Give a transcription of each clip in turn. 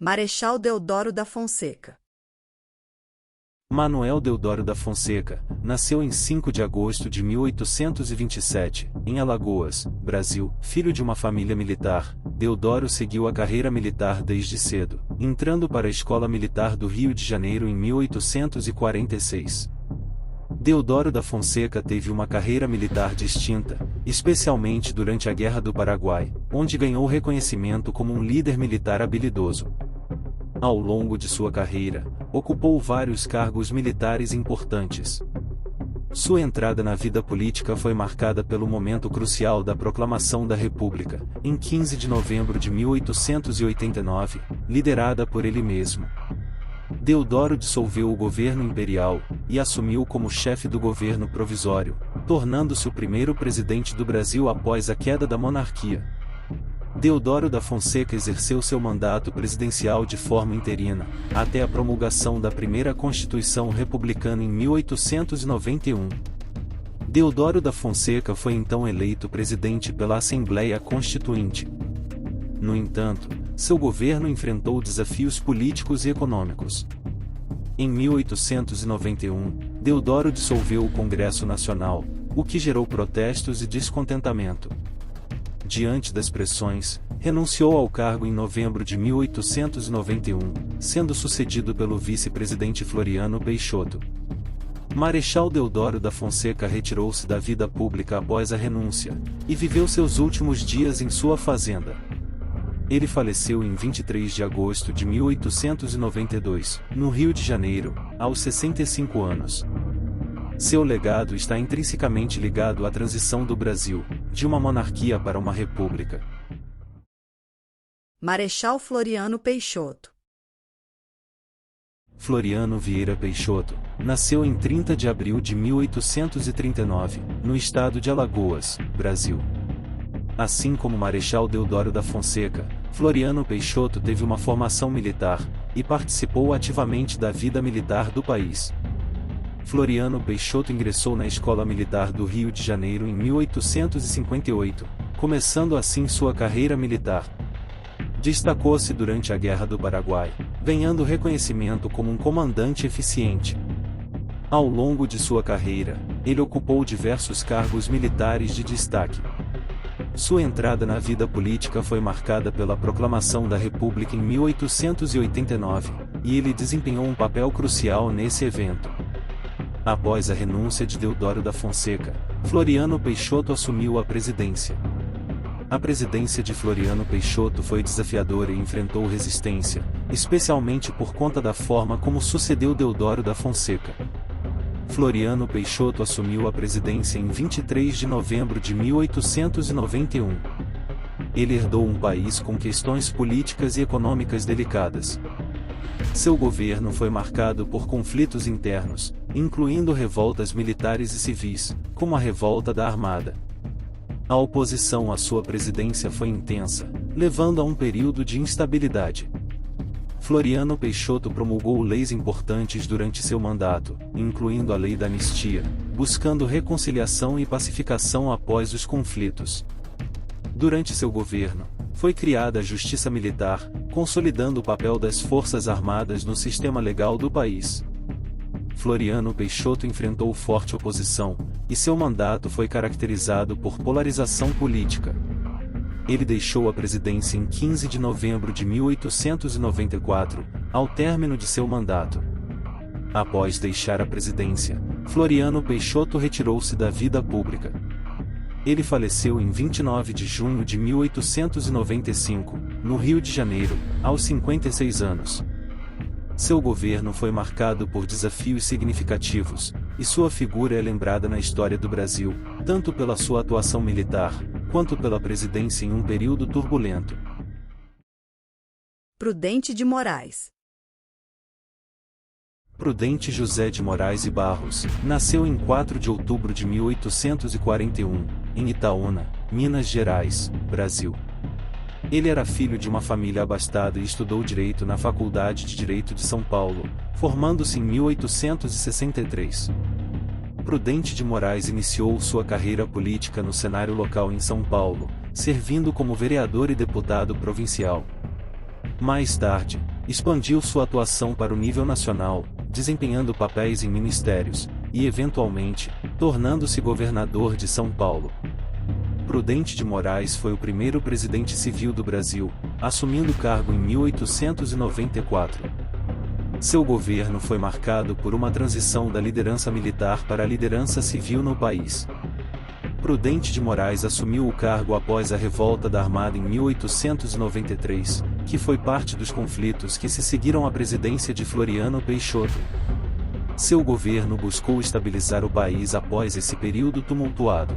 Marechal Deodoro da Fonseca. Manuel Deodoro da Fonseca, nasceu em 5 de agosto de 1827, em Alagoas, Brasil, filho de uma família militar. Deodoro seguiu a carreira militar desde cedo, entrando para a Escola Militar do Rio de Janeiro em 1846. Deodoro da Fonseca teve uma carreira militar distinta, especialmente durante a Guerra do Paraguai, onde ganhou reconhecimento como um líder militar habilidoso. Ao longo de sua carreira, ocupou vários cargos militares importantes. Sua entrada na vida política foi marcada pelo momento crucial da Proclamação da República, em 15 de novembro de 1889, liderada por ele mesmo. Deodoro dissolveu o governo imperial e assumiu como chefe do governo provisório, tornando-se o primeiro presidente do Brasil após a queda da monarquia. Deodoro da Fonseca exerceu seu mandato presidencial de forma interina, até a promulgação da primeira Constituição Republicana em 1891. Deodoro da Fonseca foi então eleito presidente pela Assembleia Constituinte. No entanto, seu governo enfrentou desafios políticos e econômicos. Em 1891, Deodoro dissolveu o Congresso Nacional, o que gerou protestos e descontentamento. Diante das pressões, renunciou ao cargo em novembro de 1891, sendo sucedido pelo vice-presidente Floriano Peixoto. Marechal Deodoro da Fonseca retirou-se da vida pública após a renúncia, e viveu seus últimos dias em sua fazenda. Ele faleceu em 23 de agosto de 1892, no Rio de Janeiro, aos 65 anos. Seu legado está intrinsecamente ligado à transição do Brasil, de uma monarquia para uma república. Marechal Floriano Peixoto. Floriano Vieira Peixoto, nasceu em 30 de abril de 1839, no estado de Alagoas, Brasil. Assim como Marechal Deodoro da Fonseca, Floriano Peixoto teve uma formação militar, e participou ativamente da vida militar do país. Floriano Peixoto ingressou na Escola Militar do Rio de Janeiro em 1858, começando assim sua carreira militar. Destacou-se durante a Guerra do Paraguai, ganhando reconhecimento como um comandante eficiente. Ao longo de sua carreira, ele ocupou diversos cargos militares de destaque. Sua entrada na vida política foi marcada pela Proclamação da República em 1889, e ele desempenhou um papel crucial nesse evento. Após a renúncia de Deodoro da Fonseca, Floriano Peixoto assumiu a presidência. A presidência de Floriano Peixoto foi desafiadora e enfrentou resistência, especialmente por conta da forma como sucedeu Deodoro da Fonseca. Floriano Peixoto assumiu a presidência em 23 de novembro de 1891. Ele herdou um país com questões políticas e econômicas delicadas. Seu governo foi marcado por conflitos internos, incluindo revoltas militares e civis, como a Revolta da Armada. A oposição à sua presidência foi intensa, levando a um período de instabilidade. Floriano Peixoto promulgou leis importantes durante seu mandato, incluindo a Lei da Anistia, buscando reconciliação e pacificação após os conflitos. Durante seu governo, foi criada a Justiça Militar, consolidando o papel das Forças Armadas no sistema legal do país. Floriano Peixoto enfrentou forte oposição, e seu mandato foi caracterizado por polarização política. Ele deixou a presidência em 15 de novembro de 1894, ao término de seu mandato. Após deixar a presidência, Floriano Peixoto retirou-se da vida pública. Ele faleceu em 29 de junho de 1895, no Rio de Janeiro, aos 56 anos. Seu governo foi marcado por desafios significativos, e sua figura é lembrada na história do Brasil, tanto pela sua atuação militar, quanto pela presidência em um período turbulento. Prudente de Moraes. Prudente José de Moraes e Barros, nasceu em 4 de outubro de 1841, em Itaúna, Minas Gerais, Brasil. Ele era filho de uma família abastada e estudou Direito na Faculdade de Direito de São Paulo, formando-se em 1863. Prudente de Moraes iniciou sua carreira política no cenário local em São Paulo, servindo como vereador e deputado provincial. Mais tarde, expandiu sua atuação para o nível nacional, desempenhando papéis em ministérios, e eventualmente, tornando-se governador de São Paulo. Prudente de Moraes foi o primeiro presidente civil do Brasil, assumindo o cargo em 1894. Seu governo foi marcado por uma transição da liderança militar para a liderança civil no país. Prudente de Moraes assumiu o cargo após a revolta da Armada em 1893, que foi parte dos conflitos que se seguiram à presidência de Floriano Peixoto. Seu governo buscou estabilizar o país após esse período tumultuado.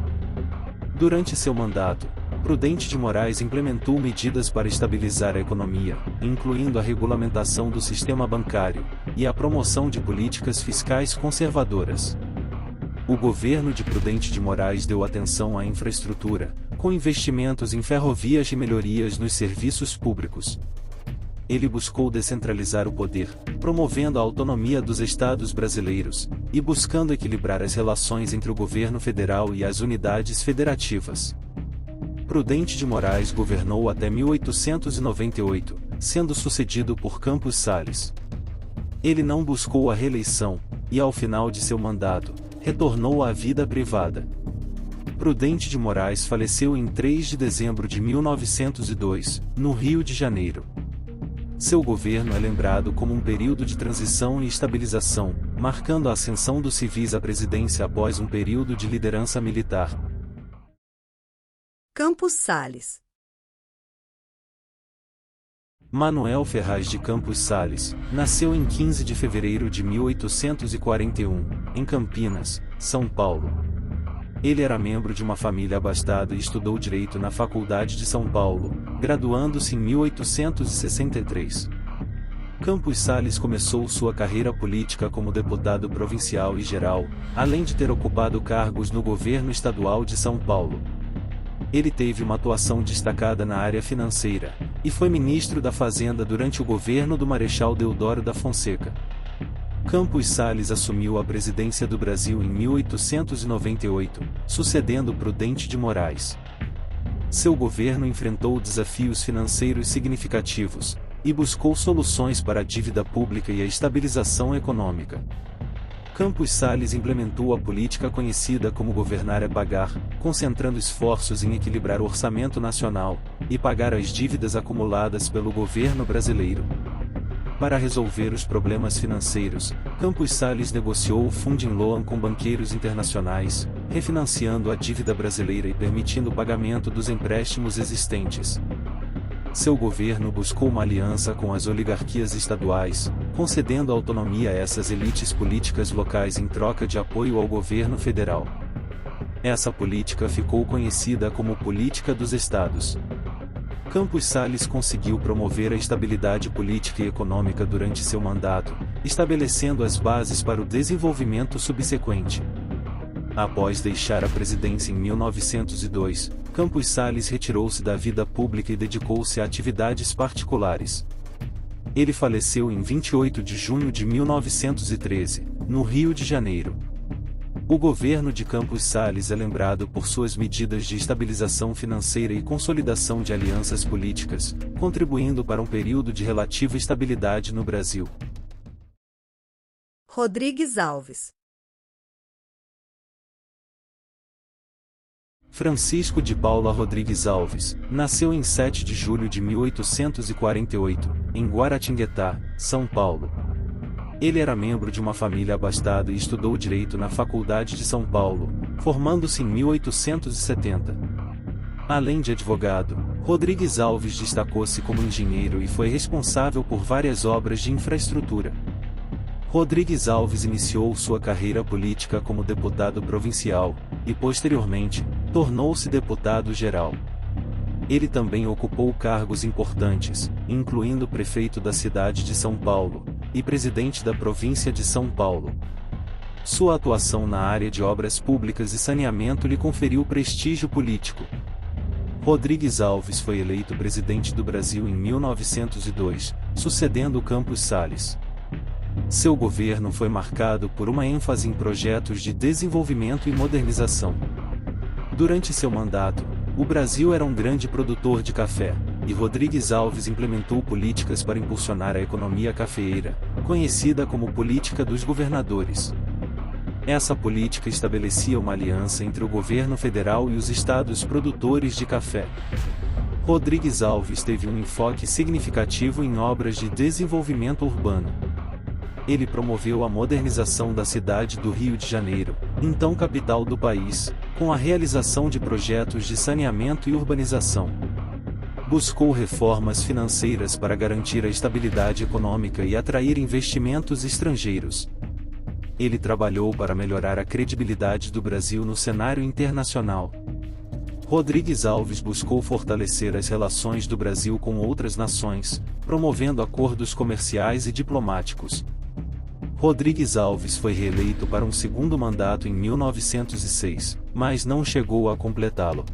Durante seu mandato, Prudente de Moraes implementou medidas para estabilizar a economia, incluindo a regulamentação do sistema bancário e a promoção de políticas fiscais conservadoras. O governo de Prudente de Moraes deu atenção à infraestrutura, com investimentos em ferrovias e melhorias nos serviços públicos. Ele buscou descentralizar o poder, promovendo a autonomia dos estados brasileiros, e buscando equilibrar as relações entre o governo federal e as unidades federativas. Prudente de Moraes governou até 1898, sendo sucedido por Campos Salles. Ele não buscou a reeleição, e ao final de seu mandato, retornou à vida privada. Prudente de Moraes faleceu em 3 de dezembro de 1902, no Rio de Janeiro. Seu governo é lembrado como um período de transição e estabilização, marcando a ascensão dos civis à presidência após um período de liderança militar. Campos Salles. Manuel Ferraz de Campos Salles nasceu em 15 de fevereiro de 1841, em Campinas, São Paulo. Ele era membro de uma família abastada e estudou Direito na Faculdade de São Paulo, graduando-se em 1863. Campos Salles começou sua carreira política como deputado provincial e geral, além de ter ocupado cargos no governo estadual de São Paulo. Ele teve uma atuação destacada na área financeira, e foi ministro da Fazenda durante o governo do Marechal Deodoro da Fonseca. Campos Salles assumiu a presidência do Brasil em 1898, sucedendo Prudente de Moraes. Seu governo enfrentou desafios financeiros significativos, e buscou soluções para a dívida pública e a estabilização econômica. Campos Salles implementou a política conhecida como governar é pagar, concentrando esforços em equilibrar o orçamento nacional, e pagar as dívidas acumuladas pelo governo brasileiro. Para resolver os problemas financeiros, Campos Salles negociou o Funding Loan com banqueiros internacionais, refinanciando a dívida brasileira e permitindo o pagamento dos empréstimos existentes. Seu governo buscou uma aliança com as oligarquias estaduais, concedendo autonomia a essas elites políticas locais em troca de apoio ao governo federal. Essa política ficou conhecida como Política dos Estados. Campos Salles conseguiu promover a estabilidade política e econômica durante seu mandato, estabelecendo as bases para o desenvolvimento subsequente. Após deixar a presidência em 1902, Campos Salles retirou-se da vida pública e dedicou-se a atividades particulares. Ele faleceu em 28 de junho de 1913, no Rio de Janeiro. O governo de Campos Salles é lembrado por suas medidas de estabilização financeira e consolidação de alianças políticas, contribuindo para um período de relativa estabilidade no Brasil. Rodrigues Alves. Francisco de Paula Rodrigues Alves nasceu em 7 de julho de 1848, em Guaratinguetá, São Paulo. Ele era membro de uma família abastada e estudou Direito na Faculdade de São Paulo, formando-se em 1870. Além de advogado, Rodrigues Alves destacou-se como engenheiro e foi responsável por várias obras de infraestrutura. Rodrigues Alves iniciou sua carreira política como deputado provincial, e posteriormente, tornou-se deputado geral. Ele também ocupou cargos importantes, incluindo prefeito da cidade de São Paulo, e presidente da província de São Paulo. Sua atuação na área de obras públicas e saneamento lhe conferiu prestígio político. Rodrigues Alves foi eleito presidente do Brasil em 1902, sucedendo Campos Salles. Seu governo foi marcado por uma ênfase em projetos de desenvolvimento e modernização. Durante seu mandato, o Brasil era um grande produtor de café, e Rodrigues Alves implementou políticas para impulsionar a economia cafeeira, conhecida como Política dos Governadores. Essa política estabelecia uma aliança entre o governo federal e os estados produtores de café. Rodrigues Alves teve um enfoque significativo em obras de desenvolvimento urbano. Ele promoveu a modernização da cidade do Rio de Janeiro, então capital do país, com a realização de projetos de saneamento e urbanização. Buscou reformas financeiras para garantir a estabilidade econômica e atrair investimentos estrangeiros. Ele trabalhou para melhorar a credibilidade do Brasil no cenário internacional. Rodrigues Alves buscou fortalecer as relações do Brasil com outras nações, promovendo acordos comerciais e diplomáticos. Rodrigues Alves foi reeleito para um segundo mandato em 1906, mas não chegou a completá-lo.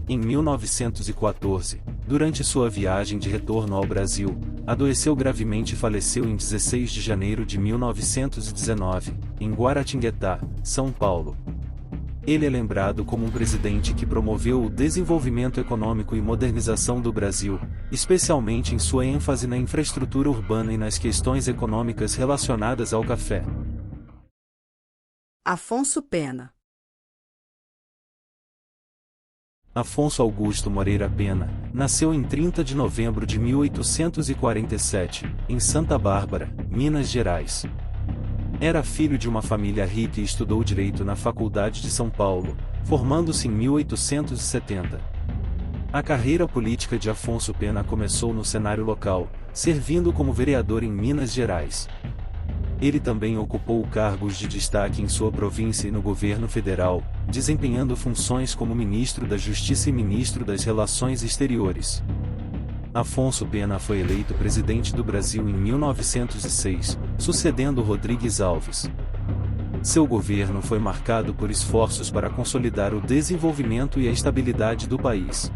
Em 1914, durante sua viagem de retorno ao Brasil, adoeceu gravemente e faleceu em 16 de janeiro de 1919, em Guaratinguetá, São Paulo. Ele é lembrado como um presidente que promoveu o desenvolvimento econômico e modernização do Brasil, especialmente em sua ênfase na infraestrutura urbana e nas questões econômicas relacionadas ao café. Afonso Pena. Afonso Augusto Moreira Pena, nasceu em 30 de novembro de 1847, em Santa Bárbara, Minas Gerais. Era filho de uma família rica e estudou Direito na Faculdade de São Paulo, formando-se em 1870. A carreira política de Afonso Pena começou no cenário local, servindo como vereador em Minas Gerais. Ele também ocupou cargos de destaque em sua província e no governo federal, desempenhando funções como ministro da Justiça e ministro das Relações Exteriores. Afonso Pena foi eleito presidente do Brasil em 1906, sucedendo Rodrigues Alves. Seu governo foi marcado por esforços para consolidar o desenvolvimento e a estabilidade do país.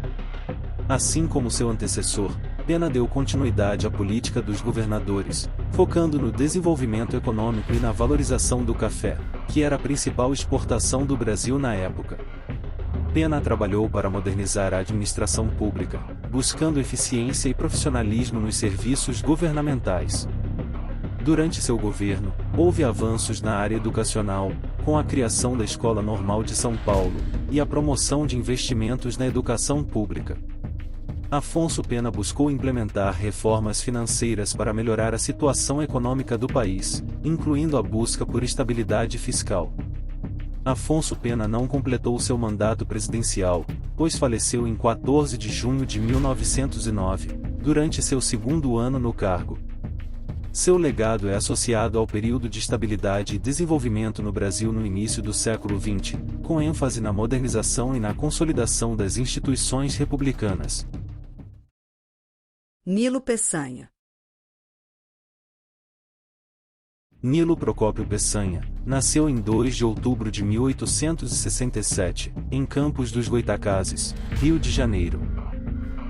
Assim como seu antecessor, Pena deu continuidade à política dos governadores, focando no desenvolvimento econômico e na valorização do café, que era a principal exportação do Brasil na época. Pena trabalhou para modernizar a administração pública, buscando eficiência e profissionalismo nos serviços governamentais. Durante seu governo, houve avanços na área educacional, com a criação da Escola Normal de São Paulo, e a promoção de investimentos na educação pública. Afonso Pena buscou implementar reformas financeiras para melhorar a situação econômica do país, incluindo a busca por estabilidade fiscal. Afonso Pena não completou seu mandato presidencial, pois faleceu em 14 de junho de 1909, durante seu segundo ano no cargo. Seu legado é associado ao período de estabilidade e desenvolvimento no Brasil no início do século XX, com ênfase na modernização e na consolidação das instituições republicanas. Nilo Peçanha. Nilo Procópio Peçanha, nasceu em 2 de outubro de 1867, em Campos dos Goytacazes, Rio de Janeiro.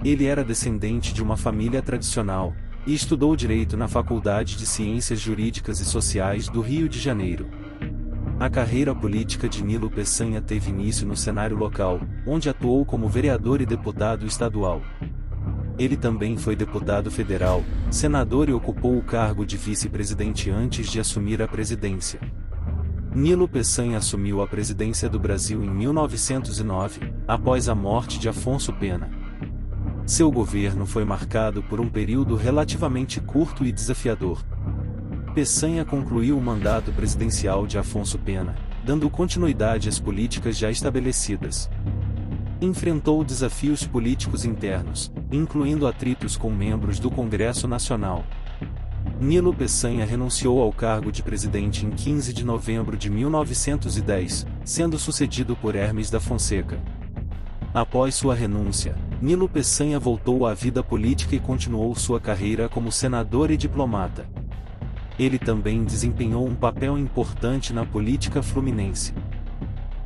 Ele era descendente de uma família tradicional, e estudou Direito na Faculdade de Ciências Jurídicas e Sociais do Rio de Janeiro. A carreira política de Nilo Peçanha teve início no cenário local, onde atuou como vereador e deputado estadual. Ele também foi deputado federal, senador e ocupou o cargo de vice-presidente antes de assumir a presidência. Nilo Peçanha assumiu a presidência do Brasil em 1909, após a morte de Afonso Pena. Seu governo foi marcado por um período relativamente curto e desafiador. Peçanha concluiu o mandato presidencial de Afonso Pena, dando continuidade às políticas já estabelecidas. Enfrentou desafios políticos internos, incluindo atritos com membros do Congresso Nacional. Nilo Peçanha renunciou ao cargo de presidente em 15 de novembro de 1910, sendo sucedido por Hermes da Fonseca. Após sua renúncia, Nilo Peçanha voltou à vida política e continuou sua carreira como senador e diplomata. Ele também desempenhou um papel importante na política fluminense.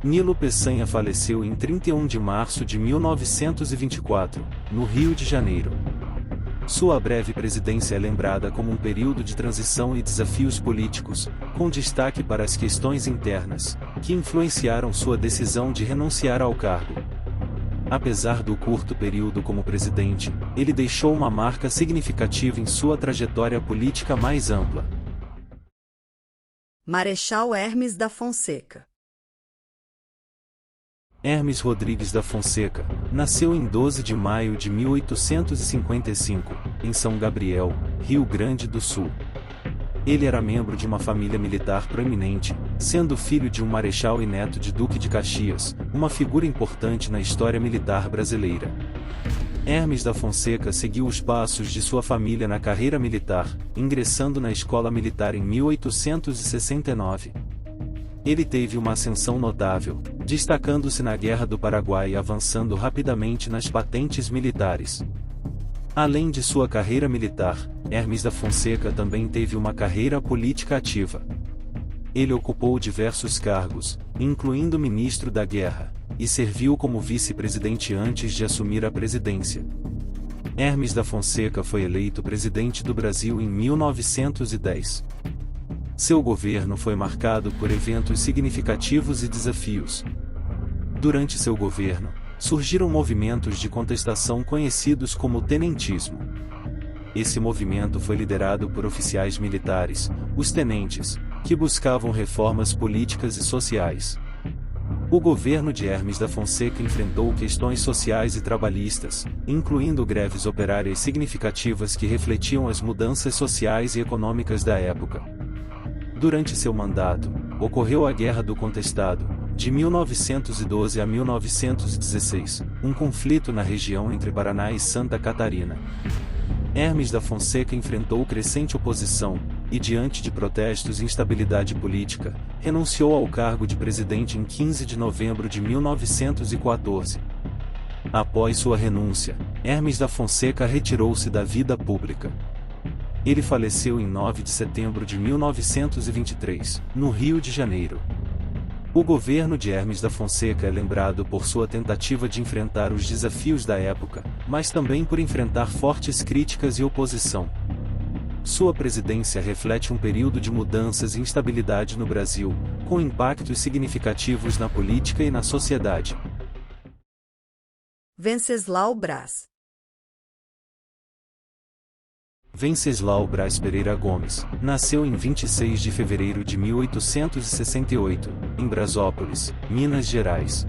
Nilo Peçanha faleceu em 31 de março de 1924, no Rio de Janeiro. Sua breve presidência é lembrada como um período de transição e desafios políticos, com destaque para as questões internas, que influenciaram sua decisão de renunciar ao cargo. Apesar do curto período como presidente, ele deixou uma marca significativa em sua trajetória política mais ampla. Marechal Hermes da Fonseca. Hermes Rodrigues da Fonseca nasceu em 12 de maio de 1855, em São Gabriel, Rio Grande do Sul. Ele era membro de uma família militar proeminente, sendo filho de um marechal e neto de Duque de Caxias, uma figura importante na história militar brasileira. Hermes da Fonseca seguiu os passos de sua família na carreira militar, ingressando na escola militar em 1869. Ele teve uma ascensão notável, destacando-se na Guerra do Paraguai e avançando rapidamente nas patentes militares. Além de sua carreira militar, Hermes da Fonseca também teve uma carreira política ativa. Ele ocupou diversos cargos, incluindo ministro da Guerra, e serviu como vice-presidente antes de assumir a presidência. Hermes da Fonseca foi eleito presidente do Brasil em 1910. Seu governo foi marcado por eventos significativos e desafios. Durante seu governo, surgiram movimentos de contestação conhecidos como tenentismo. Esse movimento foi liderado por oficiais militares, os tenentes, que buscavam reformas políticas e sociais. O governo de Hermes da Fonseca enfrentou questões sociais e trabalhistas, incluindo greves operárias significativas que refletiam as mudanças sociais e econômicas da época. Durante seu mandato, ocorreu a Guerra do Contestado, de 1912 a 1916, um conflito na região entre Paraná e Santa Catarina. Hermes da Fonseca enfrentou crescente oposição, e diante de protestos e instabilidade política, renunciou ao cargo de presidente em 15 de novembro de 1914. Após sua renúncia, Hermes da Fonseca retirou-se da vida pública. Ele faleceu em 9 de setembro de 1923, no Rio de Janeiro. O governo de Hermes da Fonseca é lembrado por sua tentativa de enfrentar os desafios da época, mas também por enfrentar fortes críticas e oposição. Sua presidência reflete um período de mudanças e instabilidade no Brasil, com impactos significativos na política e na sociedade. Venceslau Braz. Venceslau Braz Pereira Gomes nasceu em 26 de fevereiro de 1868, em Brasópolis, Minas Gerais.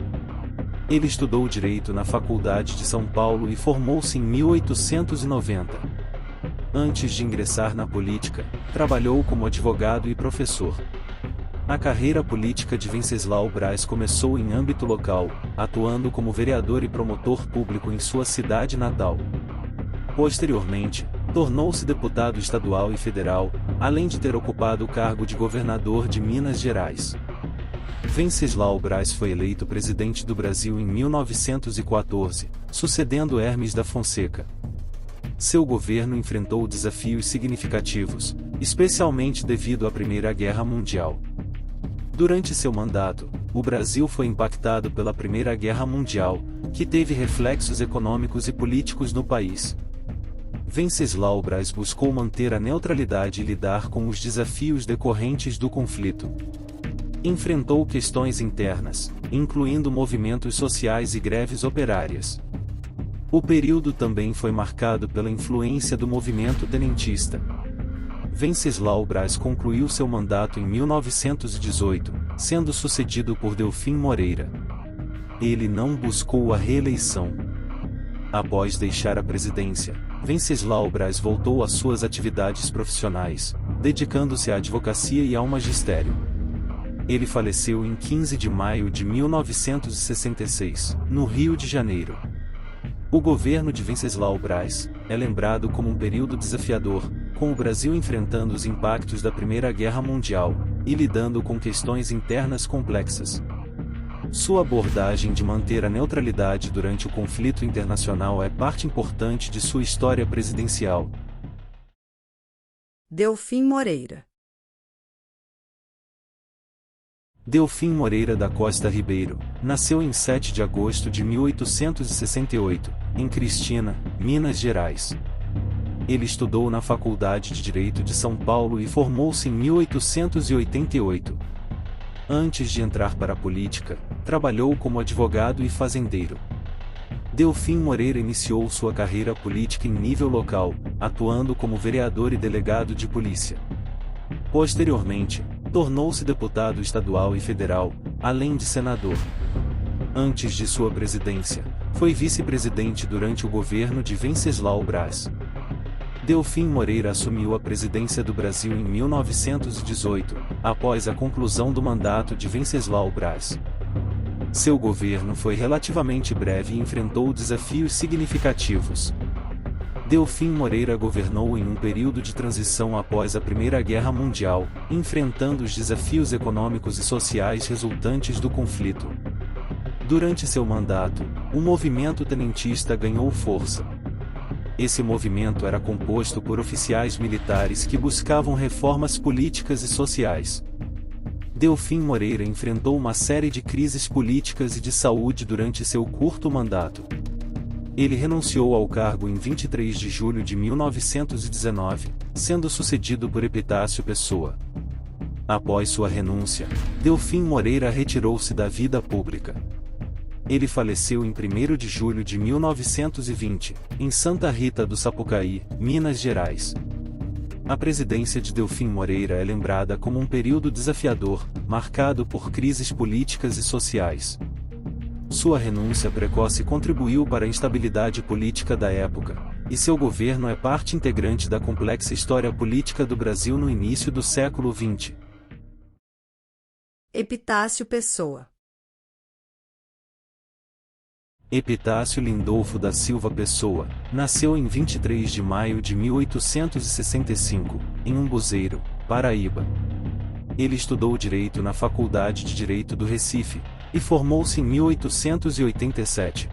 Ele estudou Direito na Faculdade de São Paulo e formou-se em 1890. Antes de ingressar na política, trabalhou como advogado e professor. A carreira política de Venceslau Braz começou em âmbito local, atuando como vereador e promotor público em sua cidade natal. Posteriormente, tornou-se deputado estadual e federal, além de ter ocupado o cargo de governador de Minas Gerais. Venceslau Braz foi eleito presidente do Brasil em 1914, sucedendo Hermes da Fonseca. Seu governo enfrentou desafios significativos, especialmente devido à Primeira Guerra Mundial. Durante seu mandato, o Brasil foi impactado pela Primeira Guerra Mundial, que teve reflexos econômicos e políticos no país. Venceslau Braz buscou manter a neutralidade e lidar com os desafios decorrentes do conflito. Enfrentou questões internas, incluindo movimentos sociais e greves operárias. O período também foi marcado pela influência do movimento tenentista. Venceslau Braz concluiu seu mandato em 1918, sendo sucedido por Delfim Moreira. Ele não buscou a reeleição. Após deixar a presidência, Venceslau Braz voltou às suas atividades profissionais, dedicando-se à advocacia e ao magistério. Ele faleceu em 15 de maio de 1966, no Rio de Janeiro. O governo de Venceslau Braz é lembrado como um período desafiador, com o Brasil enfrentando os impactos da Primeira Guerra Mundial e lidando com questões internas complexas. Sua abordagem de manter a neutralidade durante o conflito internacional é parte importante de sua história presidencial. Delfim Moreira. Delfim Moreira da Costa Ribeiro nasceu em 7 de agosto de 1868, em Cristina, Minas Gerais. Ele estudou na Faculdade de Direito de São Paulo e formou-se em 1888. Antes de entrar para a política, trabalhou como advogado e fazendeiro. Delfim Moreira iniciou sua carreira política em nível local, atuando como vereador e delegado de polícia. Posteriormente, tornou-se deputado estadual e federal, além de senador. Antes de sua presidência, foi vice-presidente durante o governo de Venceslau Braz. Delfim Moreira assumiu a presidência do Brasil em 1918, após a conclusão do mandato de Venceslau Braz. Seu governo foi relativamente breve e enfrentou desafios significativos. Delfim Moreira governou em um período de transição após a Primeira Guerra Mundial, enfrentando os desafios econômicos e sociais resultantes do conflito. Durante seu mandato, o movimento tenentista ganhou força. Esse movimento era composto por oficiais militares que buscavam reformas políticas e sociais. Delfim Moreira enfrentou uma série de crises políticas e de saúde durante seu curto mandato. Ele renunciou ao cargo em 23 de julho de 1919, sendo sucedido por Epitácio Pessoa. Após sua renúncia, Delfim Moreira retirou-se da vida pública. Ele faleceu em 1º de julho de 1920, em Santa Rita do Sapucaí, Minas Gerais. A presidência de Delfim Moreira é lembrada como um período desafiador, marcado por crises políticas e sociais. Sua renúncia precoce contribuiu para a instabilidade política da época, e seu governo é parte integrante da complexa história política do Brasil no início do século XX. Epitácio Pessoa. Epitácio Lindolfo da Silva Pessoa, nasceu em 23 de maio de 1865, em Umbuzeiro, Paraíba. Ele estudou Direito na Faculdade de Direito do Recife, e formou-se em 1887.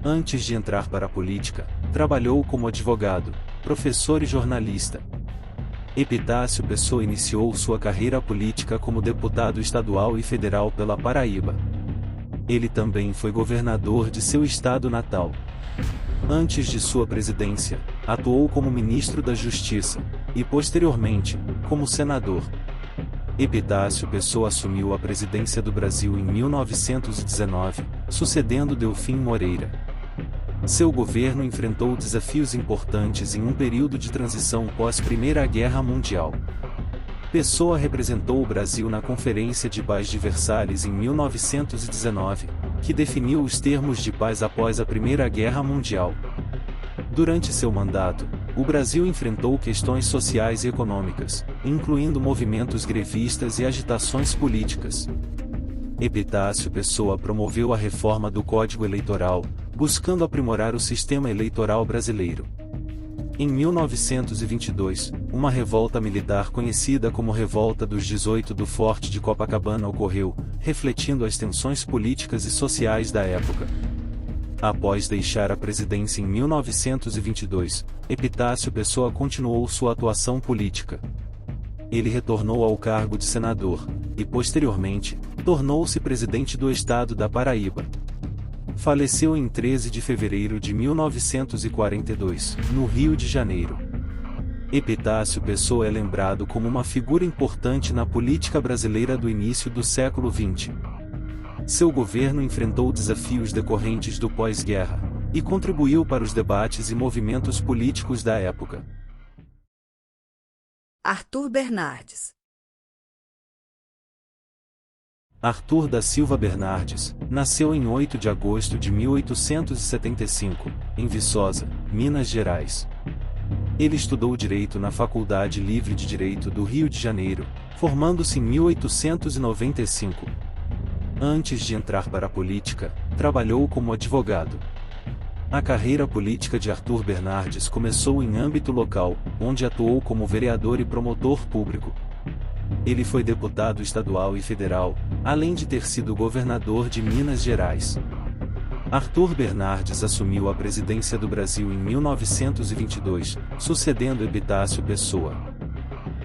Antes de entrar para a política, trabalhou como advogado, professor e jornalista. Epitácio Pessoa iniciou sua carreira política como deputado estadual e federal pela Paraíba. Ele também foi governador de seu estado natal. Antes de sua presidência, atuou como ministro da Justiça, e posteriormente, como senador. Epitácio Pessoa assumiu a presidência do Brasil em 1919, sucedendo Delfim Moreira. Seu governo enfrentou desafios importantes em um período de transição pós-Primeira Guerra Mundial. Pessoa representou o Brasil na Conferência de Paz de Versalhes em 1919, que definiu os termos de paz após a Primeira Guerra Mundial. Durante seu mandato, o Brasil enfrentou questões sociais e econômicas, incluindo movimentos grevistas e agitações políticas. Epitácio Pessoa promoveu a reforma do Código Eleitoral, buscando aprimorar o sistema eleitoral brasileiro. Em 1922, uma revolta militar conhecida como Revolta dos 18 do Forte de Copacabana ocorreu, refletindo as tensões políticas e sociais da época. Após deixar a presidência em 1922, Epitácio Pessoa continuou sua atuação política. Ele retornou ao cargo de senador, e posteriormente, tornou-se presidente do estado da Paraíba. Faleceu em 13 de fevereiro de 1942, no Rio de Janeiro. Epitácio Pessoa é lembrado como uma figura importante na política brasileira do início do século XX. Seu governo enfrentou desafios decorrentes do pós-guerra, e contribuiu para os debates e movimentos políticos da época. Arthur Bernardes. Arthur da Silva Bernardes, nasceu em 8 de agosto de 1875, em Viçosa, Minas Gerais. Ele estudou Direito na Faculdade Livre de Direito do Rio de Janeiro, formando-se em 1895. Antes de entrar para a política, trabalhou como advogado. A carreira política de Arthur Bernardes começou em âmbito local, onde atuou como vereador e promotor público. Ele foi deputado estadual e federal, além de ter sido governador de Minas Gerais. Arthur Bernardes assumiu a presidência do Brasil em 1922, sucedendo Epitácio Pessoa.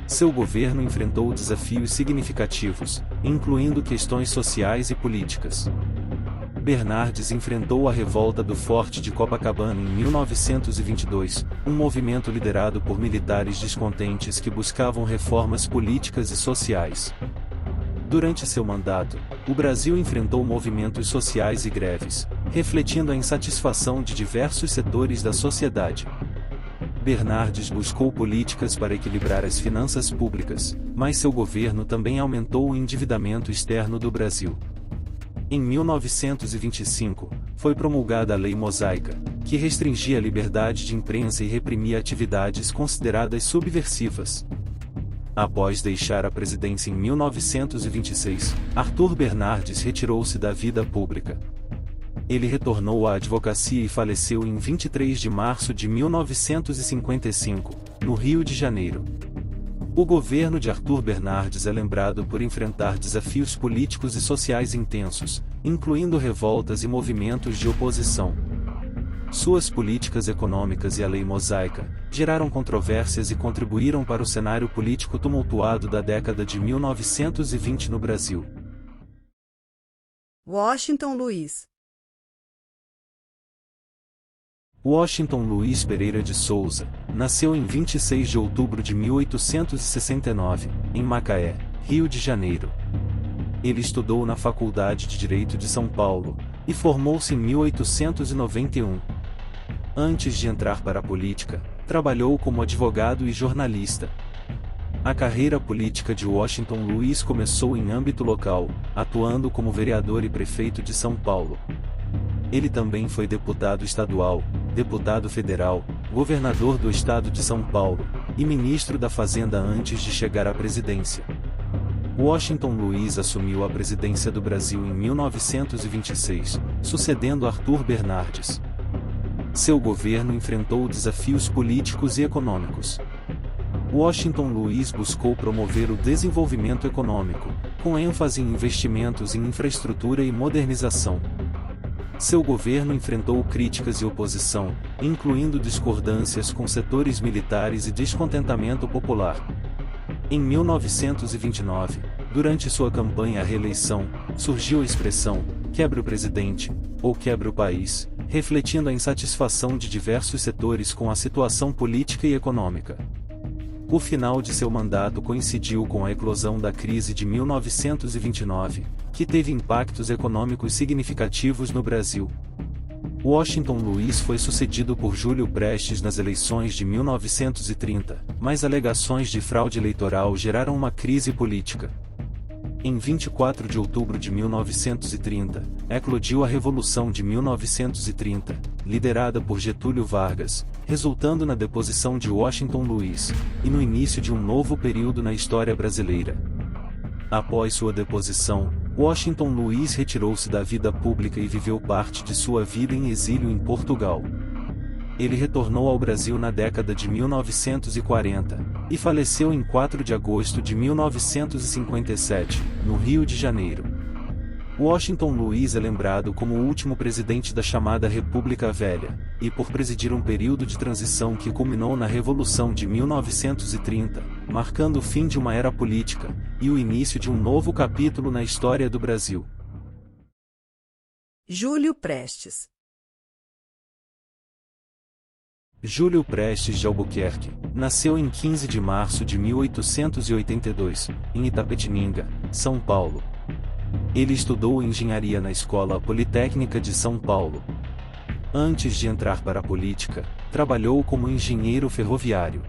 Seu governo enfrentou desafios significativos, incluindo questões sociais e políticas. Bernardes enfrentou a revolta do Forte de Copacabana em 1922, um movimento liderado por militares descontentes que buscavam reformas políticas e sociais. Durante seu mandato, o Brasil enfrentou movimentos sociais e greves, refletindo a insatisfação de diversos setores da sociedade. Bernardes buscou políticas para equilibrar as finanças públicas, mas seu governo também aumentou o endividamento externo do Brasil. Em 1925, foi promulgada a Lei Mosaica, que restringia a liberdade de imprensa e reprimia atividades consideradas subversivas. Após deixar a presidência em 1926, Arthur Bernardes retirou-se da vida pública. Ele retornou à advocacia e faleceu em 23 de março de 1955, no Rio de Janeiro. O governo de Arthur Bernardes é lembrado por enfrentar desafios políticos e sociais intensos, incluindo revoltas e movimentos de oposição. Suas políticas econômicas e a Lei Mosaica geraram controvérsias e contribuíram para o cenário político tumultuado da década de 1920 no Brasil. Washington Luiz. Washington Luiz Pereira de Souza nasceu em 26 de outubro de 1869, em Macaé, Rio de Janeiro. Ele estudou na Faculdade de Direito de São Paulo e formou-se em 1891. Antes de entrar para a política, trabalhou como advogado e jornalista. A carreira política de Washington Luiz começou em âmbito local, atuando como vereador e prefeito de São Paulo. Ele também foi deputado estadual, deputado federal, governador do estado de São Paulo, e ministro da Fazenda antes de chegar à presidência. Washington Luiz assumiu a presidência do Brasil em 1926, sucedendo Arthur Bernardes. Seu governo enfrentou desafios políticos e econômicos. Washington Luiz buscou promover o desenvolvimento econômico, com ênfase em investimentos em infraestrutura e modernização. Seu governo enfrentou críticas e oposição, incluindo discordâncias com setores militares e descontentamento popular. Em 1929, durante sua campanha à reeleição, surgiu a expressão "quebre o presidente" ou "quebre o país", refletindo a insatisfação de diversos setores com a situação política e econômica. O final de seu mandato coincidiu com a eclosão da crise de 1929, que teve impactos econômicos significativos no Brasil. Washington Luiz foi sucedido por Júlio Prestes nas eleições de 1930, mas alegações de fraude eleitoral geraram uma crise política. Em 24 de outubro de 1930, eclodiu a Revolução de 1930, liderada por Getúlio Vargas, resultando na deposição de Washington Luiz, e no início de um novo período na história brasileira. Após sua deposição, Washington Luiz retirou-se da vida pública e viveu parte de sua vida em exílio em Portugal. Ele retornou ao Brasil na década de 1940, e faleceu em 4 de agosto de 1957, no Rio de Janeiro. Washington Luiz é lembrado como o último presidente da chamada República Velha, e por presidir um período de transição que culminou na Revolução de 1930, marcando o fim de uma era política, e o início de um novo capítulo na história do Brasil. Júlio Prestes. Júlio Prestes de Albuquerque nasceu em 15 de março de 1882, em Itapetininga, São Paulo. Ele estudou engenharia na Escola Politécnica de São Paulo. Antes de entrar para a política, trabalhou como engenheiro ferroviário.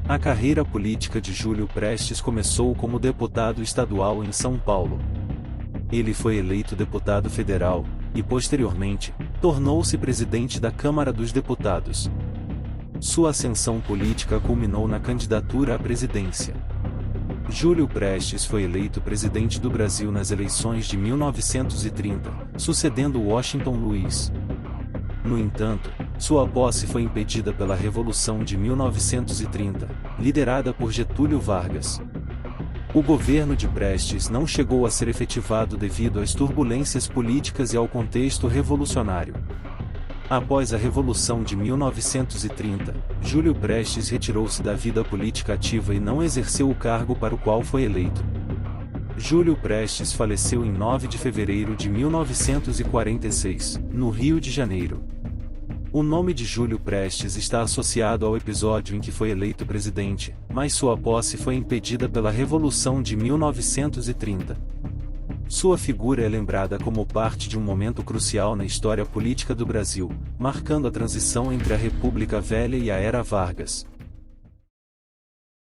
A carreira política de Júlio Prestes começou como deputado estadual em São Paulo. Ele foi eleito deputado federal, e posteriormente, tornou-se presidente da Câmara dos Deputados. Sua ascensão política culminou na candidatura à presidência. Júlio Prestes foi eleito presidente do Brasil nas eleições de 1930, sucedendo Washington Luiz. No entanto, sua posse foi impedida pela Revolução de 1930, liderada por Getúlio Vargas. O governo de Prestes não chegou a ser efetivado devido às turbulências políticas e ao contexto revolucionário. Após a Revolução de 1930, Júlio Prestes retirou-se da vida política ativa e não exerceu o cargo para o qual foi eleito. Júlio Prestes faleceu em 9 de fevereiro de 1946, no Rio de Janeiro. O nome de Júlio Prestes está associado ao episódio em que foi eleito presidente, mas sua posse foi impedida pela Revolução de 1930. Sua figura é lembrada como parte de um momento crucial na história política do Brasil, marcando a transição entre a República Velha e a Era Vargas.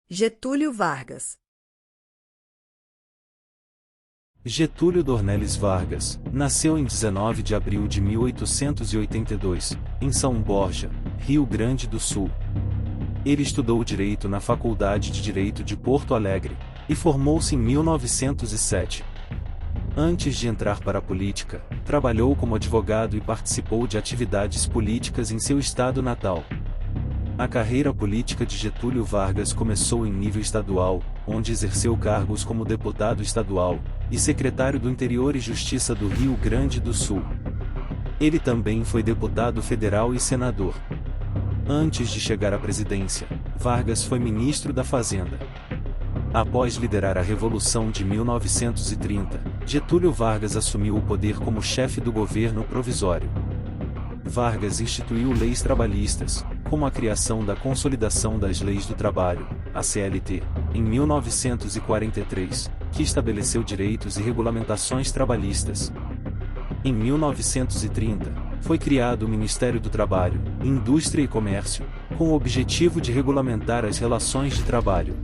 Getúlio Vargas. Getúlio Dornelles Vargas, nasceu em 19 de abril de 1882, em São Borja, Rio Grande do Sul. Ele estudou Direito na Faculdade de Direito de Porto Alegre, e formou-se em 1907. Antes de entrar para a política, trabalhou como advogado e participou de atividades políticas em seu estado natal. A carreira política de Getúlio Vargas começou em nível estadual, onde exerceu cargos como deputado estadual e secretário do Interior e Justiça do Rio Grande do Sul. Ele também foi deputado federal e senador. Antes de chegar à presidência, Vargas foi ministro da Fazenda. Após liderar a Revolução de 1930, Getúlio Vargas assumiu o poder como chefe do governo provisório. Vargas instituiu leis trabalhistas, como a criação da Consolidação das Leis do Trabalho, a CLT, em 1943, que estabeleceu direitos e regulamentações trabalhistas. Em 1930, foi criado o Ministério do Trabalho, Indústria e Comércio, com o objetivo de regulamentar as relações de trabalho.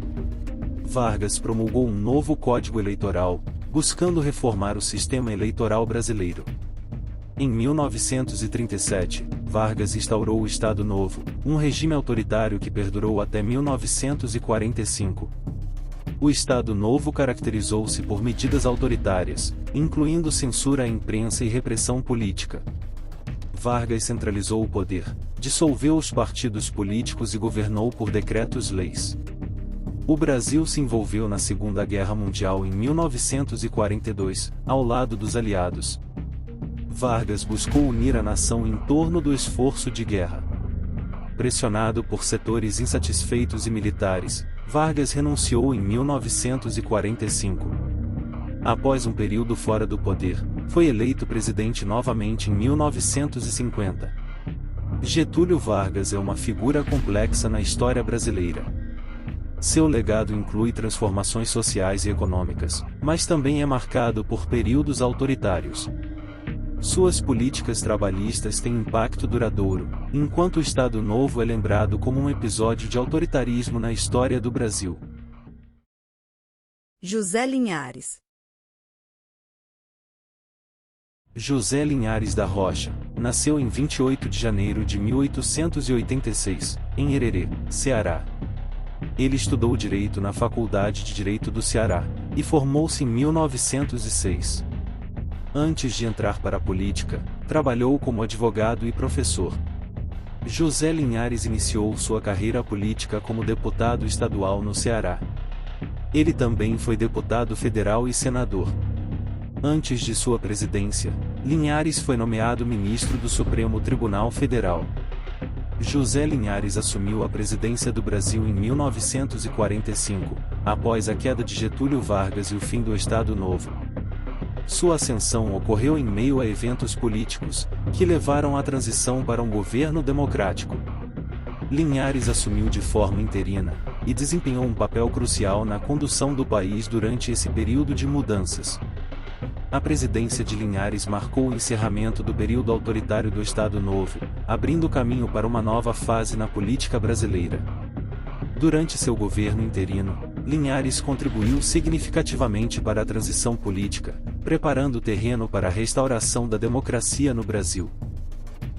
Vargas promulgou um novo Código Eleitoral, buscando reformar o sistema eleitoral brasileiro. Em 1937, Vargas instaurou o Estado Novo, um regime autoritário que perdurou até 1945. O Estado Novo caracterizou-se por medidas autoritárias, incluindo censura à imprensa e repressão política. Vargas centralizou o poder, dissolveu os partidos políticos e governou por decretos-leis. O Brasil se envolveu na Segunda Guerra Mundial em 1942, ao lado dos aliados. Vargas buscou unir a nação em torno do esforço de guerra. Pressionado por setores insatisfeitos e militares, Vargas renunciou em 1945. Após um período fora do poder, foi eleito presidente novamente em 1950. Getúlio Vargas é uma figura complexa na história brasileira. Seu legado inclui transformações sociais e econômicas, mas também é marcado por períodos autoritários. Suas políticas trabalhistas têm impacto duradouro, enquanto o Estado Novo é lembrado como um episódio de autoritarismo na história do Brasil. José Linhares. José Linhares da Rocha, nasceu em 28 de janeiro de 1886, em Hererê, Ceará. Ele estudou Direito na Faculdade de Direito do Ceará, e formou-se em 1906. Antes de entrar para a política, trabalhou como advogado e professor. José Linhares iniciou sua carreira política como deputado estadual no Ceará. Ele também foi deputado federal e senador. Antes de sua presidência, Linhares foi nomeado ministro do Supremo Tribunal Federal. José Linhares assumiu a presidência do Brasil em 1945, após a queda de Getúlio Vargas e o fim do Estado Novo. Sua ascensão ocorreu em meio a eventos políticos, que levaram à transição para um governo democrático. Linhares assumiu de forma interina, e desempenhou um papel crucial na condução do país durante esse período de mudanças. A presidência de Linhares marcou o encerramento do período autoritário do Estado Novo, abrindo caminho para uma nova fase na política brasileira. Durante seu governo interino, Linhares contribuiu significativamente para a transição política, preparando o terreno para a restauração da democracia no Brasil.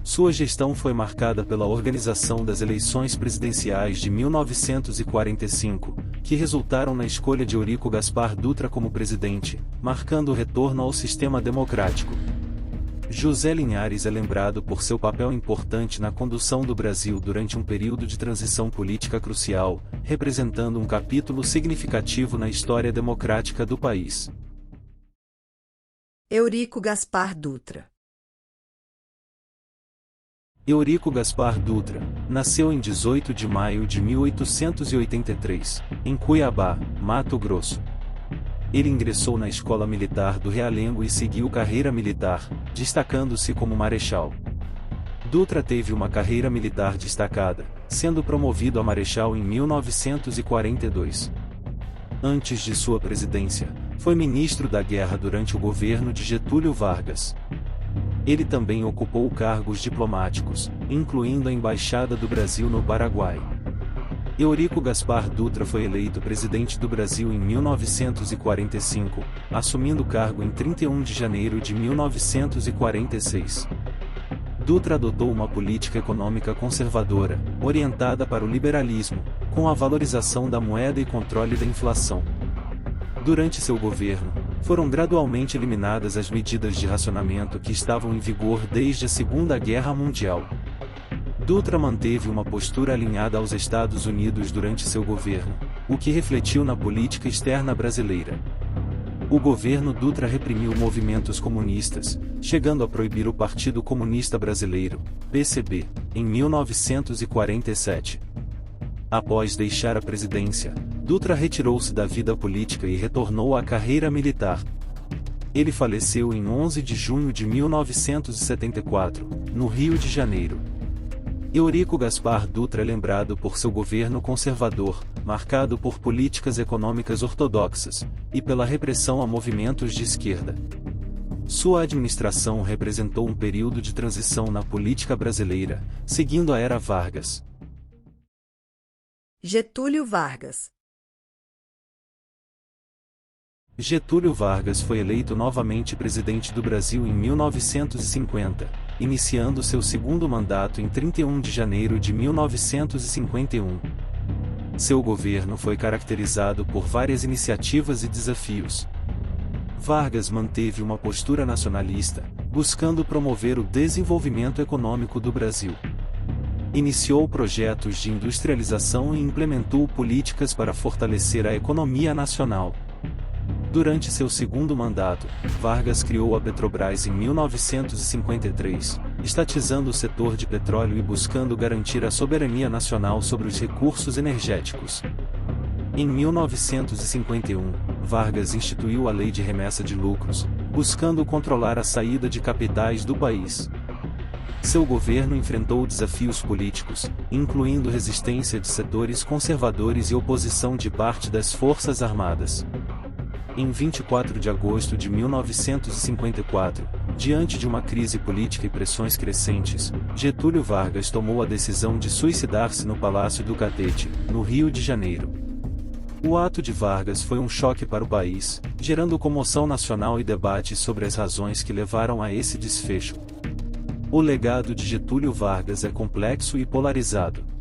Sua gestão foi marcada pela organização das eleições presidenciais de 1945, que resultaram na escolha de Eurico Gaspar Dutra como presidente, marcando o retorno ao sistema democrático. José Linhares é lembrado por seu papel importante na condução do Brasil durante um período de transição política crucial, representando um capítulo significativo na história democrática do país. Eurico Gaspar Dutra. Eurico Gaspar Dutra, nasceu em 18 de maio de 1883, em Cuiabá, Mato Grosso. Ele ingressou na Escola Militar do Realengo e seguiu carreira militar, destacando-se como marechal. Dutra teve uma carreira militar destacada, sendo promovido a marechal em 1942. Antes de sua presidência, foi ministro da Guerra durante o governo de Getúlio Vargas. Ele também ocupou cargos diplomáticos, incluindo a Embaixada do Brasil no Paraguai. Eurico Gaspar Dutra foi eleito presidente do Brasil em 1945, assumindo o cargo em 31 de janeiro de 1946. Dutra adotou uma política econômica conservadora, orientada para o liberalismo, com a valorização da moeda e controle da inflação. Durante seu governo, foram gradualmente eliminadas as medidas de racionamento que estavam em vigor desde a Segunda Guerra Mundial. Dutra manteve uma postura alinhada aos Estados Unidos durante seu governo, o que refletiu na política externa brasileira. O governo Dutra reprimiu movimentos comunistas, chegando a proibir o Partido Comunista Brasileiro, PCB, em 1947. Após deixar a presidência, Dutra retirou-se da vida política e retornou à carreira militar. Ele faleceu em 11 de junho de 1974, no Rio de Janeiro. Eurico Gaspar Dutra é lembrado por seu governo conservador, marcado por políticas econômicas ortodoxas, e pela repressão a movimentos de esquerda. Sua administração representou um período de transição na política brasileira, seguindo a Era Vargas. Getúlio Vargas. Getúlio Vargas foi eleito novamente presidente do Brasil em 1950, iniciando seu segundo mandato em 31 de janeiro de 1951. Seu governo foi caracterizado por várias iniciativas e desafios. Vargas manteve uma postura nacionalista, buscando promover o desenvolvimento econômico do Brasil. Iniciou projetos de industrialização e implementou políticas para fortalecer a economia nacional. Durante seu segundo mandato, Vargas criou a Petrobras em 1953, estatizando o setor de petróleo e buscando garantir a soberania nacional sobre os recursos energéticos. Em 1951, Vargas instituiu a Lei de Remessa de Lucros, buscando controlar a saída de capitais do país. Seu governo enfrentou desafios políticos, incluindo resistência de setores conservadores e oposição de parte das Forças Armadas. Em 24 de agosto de 1954, diante de uma crise política e pressões crescentes, Getúlio Vargas tomou a decisão de suicidar-se no Palácio do Catete, no Rio de Janeiro. O ato de Vargas foi um choque para o país, gerando comoção nacional e debates sobre as razões que levaram a esse desfecho. O legado de Getúlio Vargas é complexo e polarizado.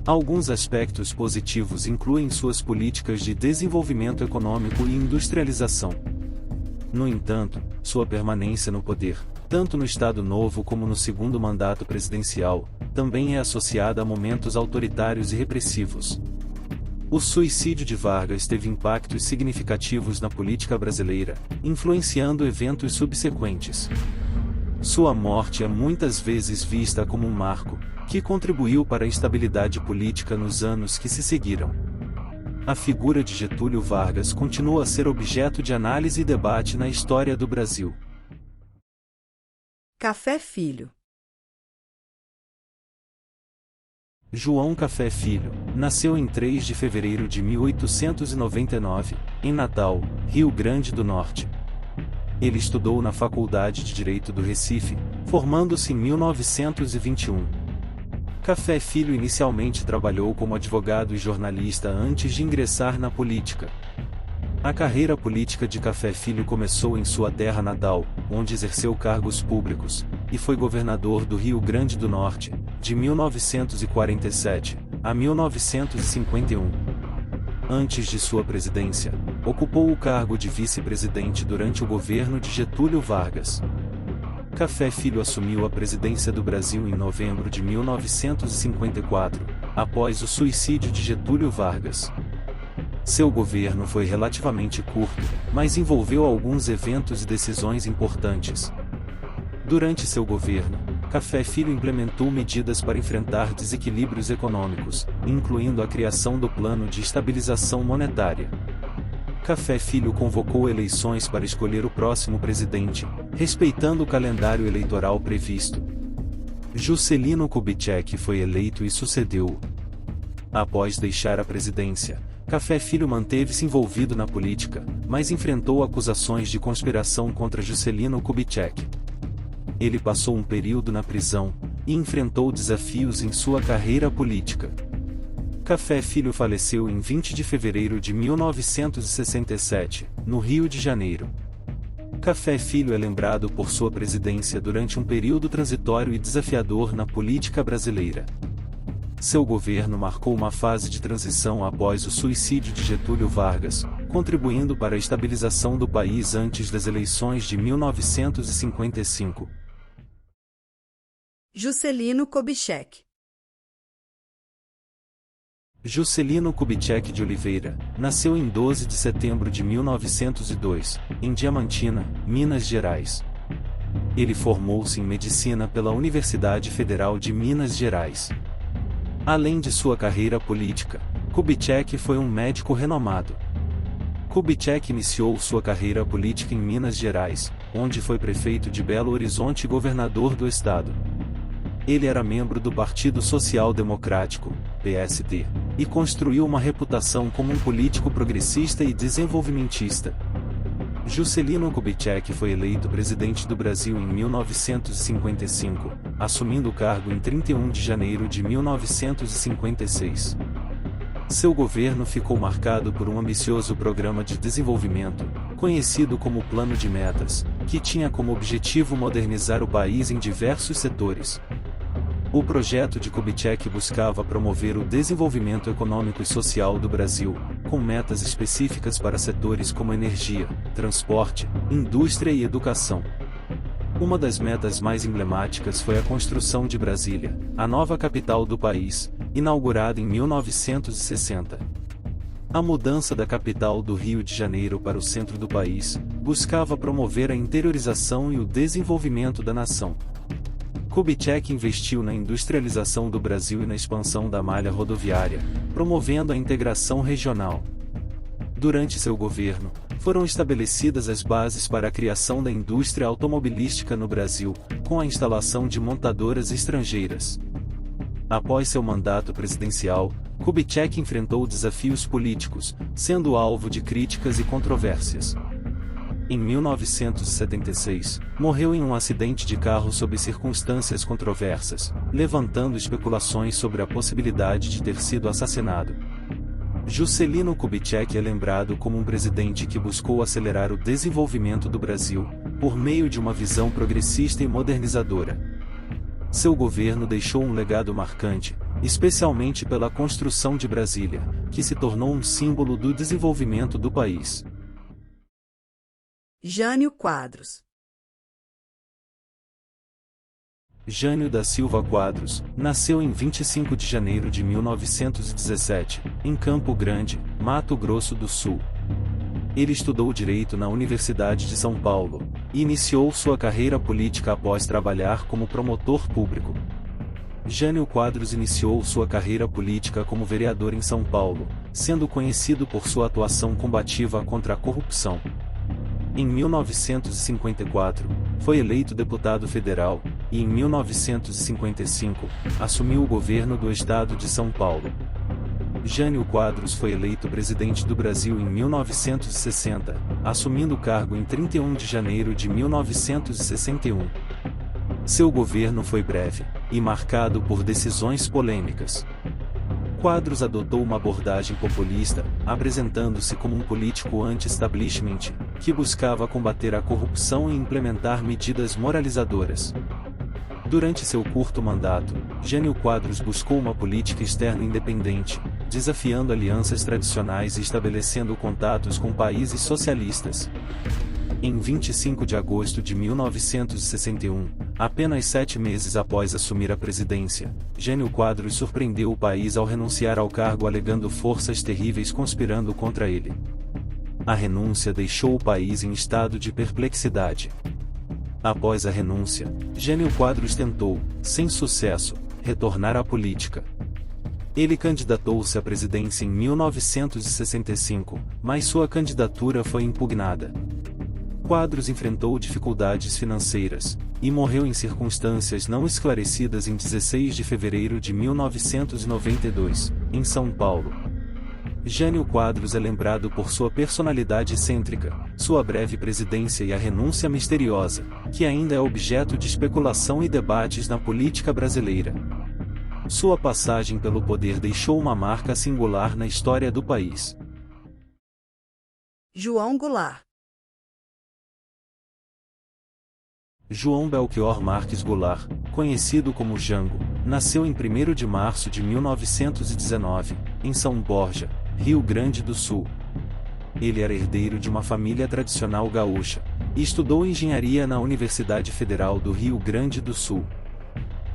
Alguns aspectos positivos incluem suas políticas de desenvolvimento econômico e industrialização. No entanto, sua permanência no poder, tanto no Estado Novo como no segundo mandato presidencial, também é associada a momentos autoritários e repressivos. O suicídio de Vargas teve impactos significativos na política brasileira, influenciando eventos subsequentes. Sua morte é muitas vezes vista como um marco, que contribuiu para a estabilidade política nos anos que se seguiram. A figura de Getúlio Vargas continua a ser objeto de análise e debate na história do Brasil. Café Filho. João Café Filho, nasceu em 3 de fevereiro de 1899, em Natal, Rio Grande do Norte. Ele estudou na Faculdade de Direito do Recife, formando-se em 1921. Café Filho inicialmente trabalhou como advogado e jornalista antes de ingressar na política. A carreira política de Café Filho começou em sua terra natal, onde exerceu cargos públicos, e foi governador do Rio Grande do Norte, de 1947 a 1951. Antes de sua presidência, ocupou o cargo de vice-presidente durante o governo de Getúlio Vargas. Café Filho assumiu a presidência do Brasil em novembro de 1954, após o suicídio de Getúlio Vargas. Seu governo foi relativamente curto, mas envolveu alguns eventos e decisões importantes. Durante seu governo, Café Filho implementou medidas para enfrentar desequilíbrios econômicos, incluindo a criação do Plano de Estabilização Monetária. Café Filho convocou eleições para escolher o próximo presidente, respeitando o calendário eleitoral previsto. Juscelino Kubitschek foi eleito e sucedeu-o. Após deixar a presidência, Café Filho manteve-se envolvido na política, mas enfrentou acusações de conspiração contra Juscelino Kubitschek. Ele passou um período na prisão e enfrentou desafios em sua carreira política. Café Filho faleceu em 20 de fevereiro de 1967, no Rio de Janeiro. Café Filho é lembrado por sua presidência durante um período transitório e desafiador na política brasileira. Seu governo marcou uma fase de transição após o suicídio de Getúlio Vargas, contribuindo para a estabilização do país antes das eleições de 1955. Juscelino Kubitschek. Juscelino Kubitschek de Oliveira, nasceu em 12 de setembro de 1902, em Diamantina, Minas Gerais. Ele formou-se em medicina pela Universidade Federal de Minas Gerais. Além de sua carreira política, Kubitschek foi um médico renomado. Kubitschek iniciou sua carreira política em Minas Gerais, onde foi prefeito de Belo Horizonte e governador do estado. Ele era membro do Partido Social Democrático, PSD, e construiu uma reputação como um político progressista e desenvolvimentista. Juscelino Kubitschek foi eleito presidente do Brasil em 1955, assumindo o cargo em 31 de janeiro de 1956. Seu governo ficou marcado por um ambicioso programa de desenvolvimento, conhecido como Plano de Metas, que tinha como objetivo modernizar o país em diversos setores. O projeto de Kubitschek buscava promover o desenvolvimento econômico e social do Brasil, com metas específicas para setores como energia, transporte, indústria e educação. Uma das metas mais emblemáticas foi a construção de Brasília, a nova capital do país, inaugurada em 1960. A mudança da capital do Rio de Janeiro para o centro do país buscava promover a interiorização e o desenvolvimento da nação. Kubitschek investiu na industrialização do Brasil e na expansão da malha rodoviária, promovendo a integração regional. Durante seu governo, foram estabelecidas as bases para a criação da indústria automobilística no Brasil, com a instalação de montadoras estrangeiras. Após seu mandato presidencial, Kubitschek enfrentou desafios políticos, sendo alvo de críticas e controvérsias. Em 1976, morreu em um acidente de carro sob circunstâncias controversas, levantando especulações sobre a possibilidade de ter sido assassinado. Juscelino Kubitschek é lembrado como um presidente que buscou acelerar o desenvolvimento do Brasil, por meio de uma visão progressista e modernizadora. Seu governo deixou um legado marcante, especialmente pela construção de Brasília, que se tornou um símbolo do desenvolvimento do país. Jânio Quadros. Jânio da Silva Quadros, nasceu em 25 de janeiro de 1917, em Campo Grande, Mato Grosso do Sul. Ele estudou Direito na Universidade de São Paulo, e iniciou sua carreira política após trabalhar como promotor público. Jânio Quadros iniciou sua carreira política como vereador em São Paulo, sendo conhecido por sua atuação combativa contra a corrupção. Em 1954, foi eleito deputado federal, e em 1955, assumiu o governo do estado de São Paulo. Jânio Quadros foi eleito presidente do Brasil em 1960, assumindo o cargo em 31 de janeiro de 1961. Seu governo foi breve, e marcado por decisões polêmicas. Quadros adotou uma abordagem populista, apresentando-se como um político anti-establishment, que buscava combater a corrupção e implementar medidas moralizadoras. Durante seu curto mandato, Jânio Quadros buscou uma política externa independente, desafiando alianças tradicionais e estabelecendo contatos com países socialistas. Em 25 de agosto de 1961, apenas 7 meses após assumir a presidência, Jânio Quadros surpreendeu o país ao renunciar ao cargo alegando forças terríveis conspirando contra ele. A renúncia deixou o país em estado de perplexidade. Após a renúncia, Jânio Quadros tentou, sem sucesso, retornar à política. Ele candidatou-se à presidência em 1965, mas sua candidatura foi impugnada. Quadros enfrentou dificuldades financeiras, e morreu em circunstâncias não esclarecidas em 16 de fevereiro de 1992, em São Paulo. Jânio Quadros é lembrado por sua personalidade excêntrica, sua breve presidência e a renúncia misteriosa, que ainda é objeto de especulação e debates na política brasileira. Sua passagem pelo poder deixou uma marca singular na história do país. João Goulart. João Belchior Marques Goulart, conhecido como Jango, nasceu em 1º de março de 1919, em São Borja, Rio Grande do Sul. Ele era herdeiro de uma família tradicional gaúcha, e estudou engenharia na Universidade Federal do Rio Grande do Sul.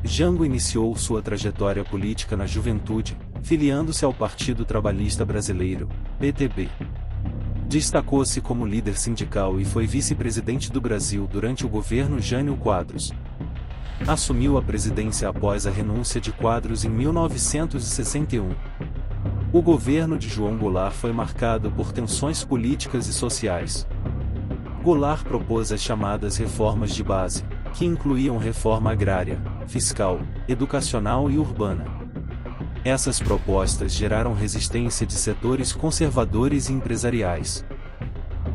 Jango iniciou sua trajetória política na juventude, filiando-se ao Partido Trabalhista Brasileiro, PTB. Destacou-se como líder sindical e foi vice-presidente do Brasil durante o governo Jânio Quadros. Assumiu a presidência após a renúncia de Quadros em 1961. O governo de João Goulart foi marcado por tensões políticas e sociais. Goulart propôs as chamadas reformas de base, que incluíam reforma agrária, fiscal, educacional e urbana. Essas propostas geraram resistência de setores conservadores e empresariais.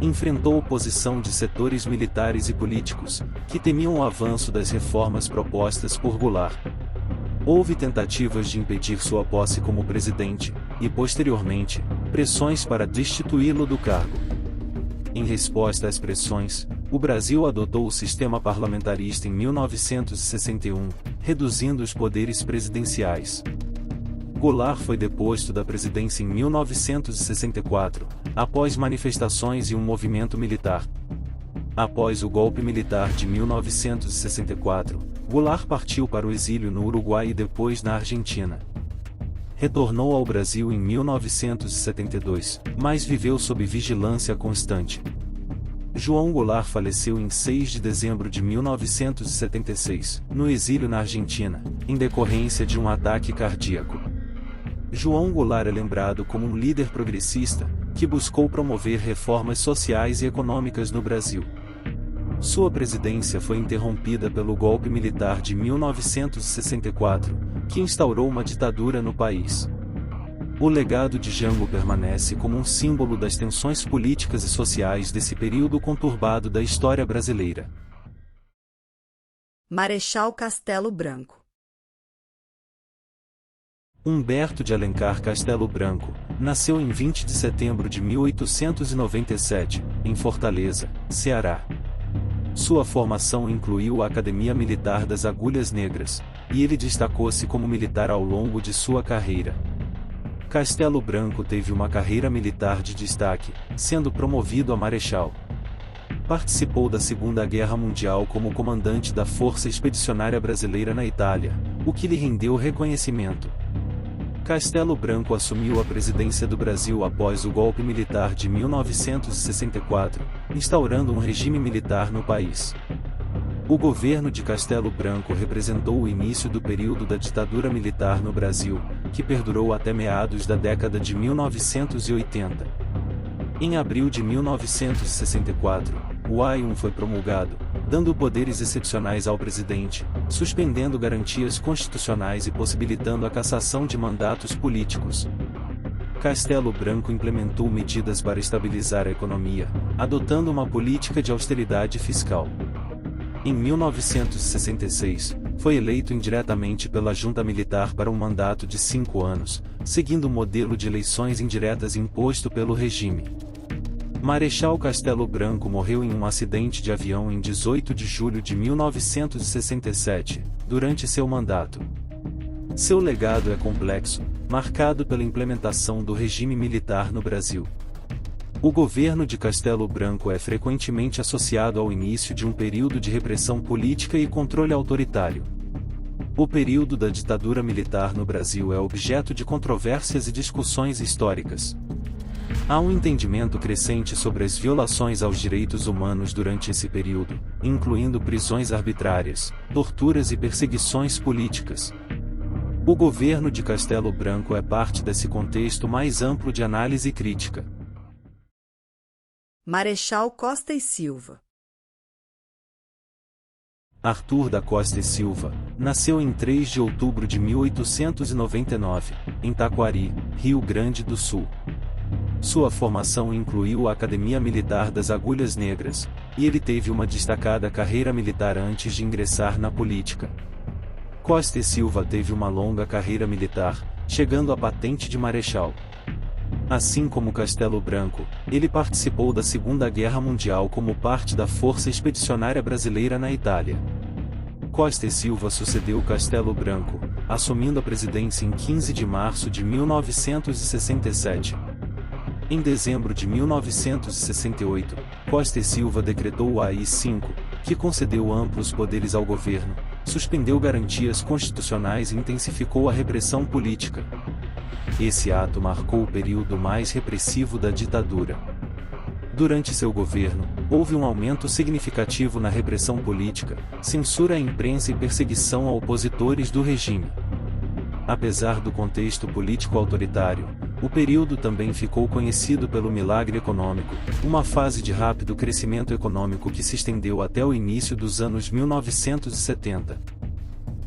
Enfrentou oposição de setores militares e políticos, que temiam o avanço das reformas propostas por Goulart. Houve tentativas de impedir sua posse como presidente, e posteriormente, pressões para destituí-lo do cargo. Em resposta às pressões, o Brasil adotou o sistema parlamentarista em 1961, reduzindo os poderes presidenciais. Goulart foi deposto da presidência em 1964, após manifestações e um movimento militar. Após o golpe militar de 1964, Goulart partiu para o exílio no Uruguai e depois na Argentina. Retornou ao Brasil em 1972, mas viveu sob vigilância constante. João Goulart faleceu em 6 de dezembro de 1976, no exílio na Argentina, em decorrência de um ataque cardíaco. João Goulart é lembrado como um líder progressista, que buscou promover reformas sociais e econômicas no Brasil. Sua presidência foi interrompida pelo golpe militar de 1964, que instaurou uma ditadura no país. O legado de Jango permanece como um símbolo das tensões políticas e sociais desse período conturbado da história brasileira. Marechal Castelo Branco. Humberto de Alencar Castelo Branco, nasceu em 20 de setembro de 1897, em Fortaleza, Ceará. Sua formação incluiu a Academia Militar das Agulhas Negras, e ele destacou-se como militar ao longo de sua carreira. Castelo Branco teve uma carreira militar de destaque, sendo promovido a marechal. Participou da Segunda Guerra Mundial como comandante da Força Expedicionária Brasileira na Itália, o que lhe rendeu reconhecimento. Castelo Branco assumiu a presidência do Brasil após o golpe militar de 1964, instaurando um regime militar no país. O governo de Castelo Branco representou o início do período da ditadura militar no Brasil, que perdurou até meados da década de 1980. Em abril de 1964, o AI-1 foi promulgado, dando poderes excepcionais ao presidente, suspendendo garantias constitucionais e possibilitando a cassação de mandatos políticos. Castelo Branco implementou medidas para estabilizar a economia, adotando uma política de austeridade fiscal. Em 1966, foi eleito indiretamente pela junta militar para um mandato de 5 anos, seguindo o modelo de eleições indiretas imposto pelo regime. Marechal Castelo Branco morreu em um acidente de avião em 18 de julho de 1967, durante seu mandato. Seu legado é complexo, marcado pela implementação do regime militar no Brasil. O governo de Castelo Branco é frequentemente associado ao início de um período de repressão política e controle autoritário. O período da ditadura militar no Brasil é objeto de controvérsias e discussões históricas. Há um entendimento crescente sobre as violações aos direitos humanos durante esse período, incluindo prisões arbitrárias, torturas e perseguições políticas. O governo de Castelo Branco é parte desse contexto mais amplo de análise crítica. Marechal Costa e Silva. Arthur da Costa e Silva, nasceu em 3 de outubro de 1899, em Taquari, Rio Grande do Sul. Sua formação incluiu a Academia Militar das Agulhas Negras, e ele teve uma destacada carreira militar antes de ingressar na política. Costa e Silva teve uma longa carreira militar, chegando à patente de marechal. Assim como Castelo Branco, ele participou da Segunda Guerra Mundial como parte da Força Expedicionária Brasileira na Itália. Costa e Silva sucedeu Castelo Branco, assumindo a presidência em 15 de março de 1967. Em dezembro de 1968, Costa e Silva decretou o AI-5, que concedeu amplos poderes ao governo, suspendeu garantias constitucionais e intensificou a repressão política. Esse ato marcou o período mais repressivo da ditadura. Durante seu governo, houve um aumento significativo na repressão política, censura à imprensa e perseguição a opositores do regime. Apesar do contexto político autoritário, o período também ficou conhecido pelo milagre econômico, uma fase de rápido crescimento econômico que se estendeu até o início dos anos 1970.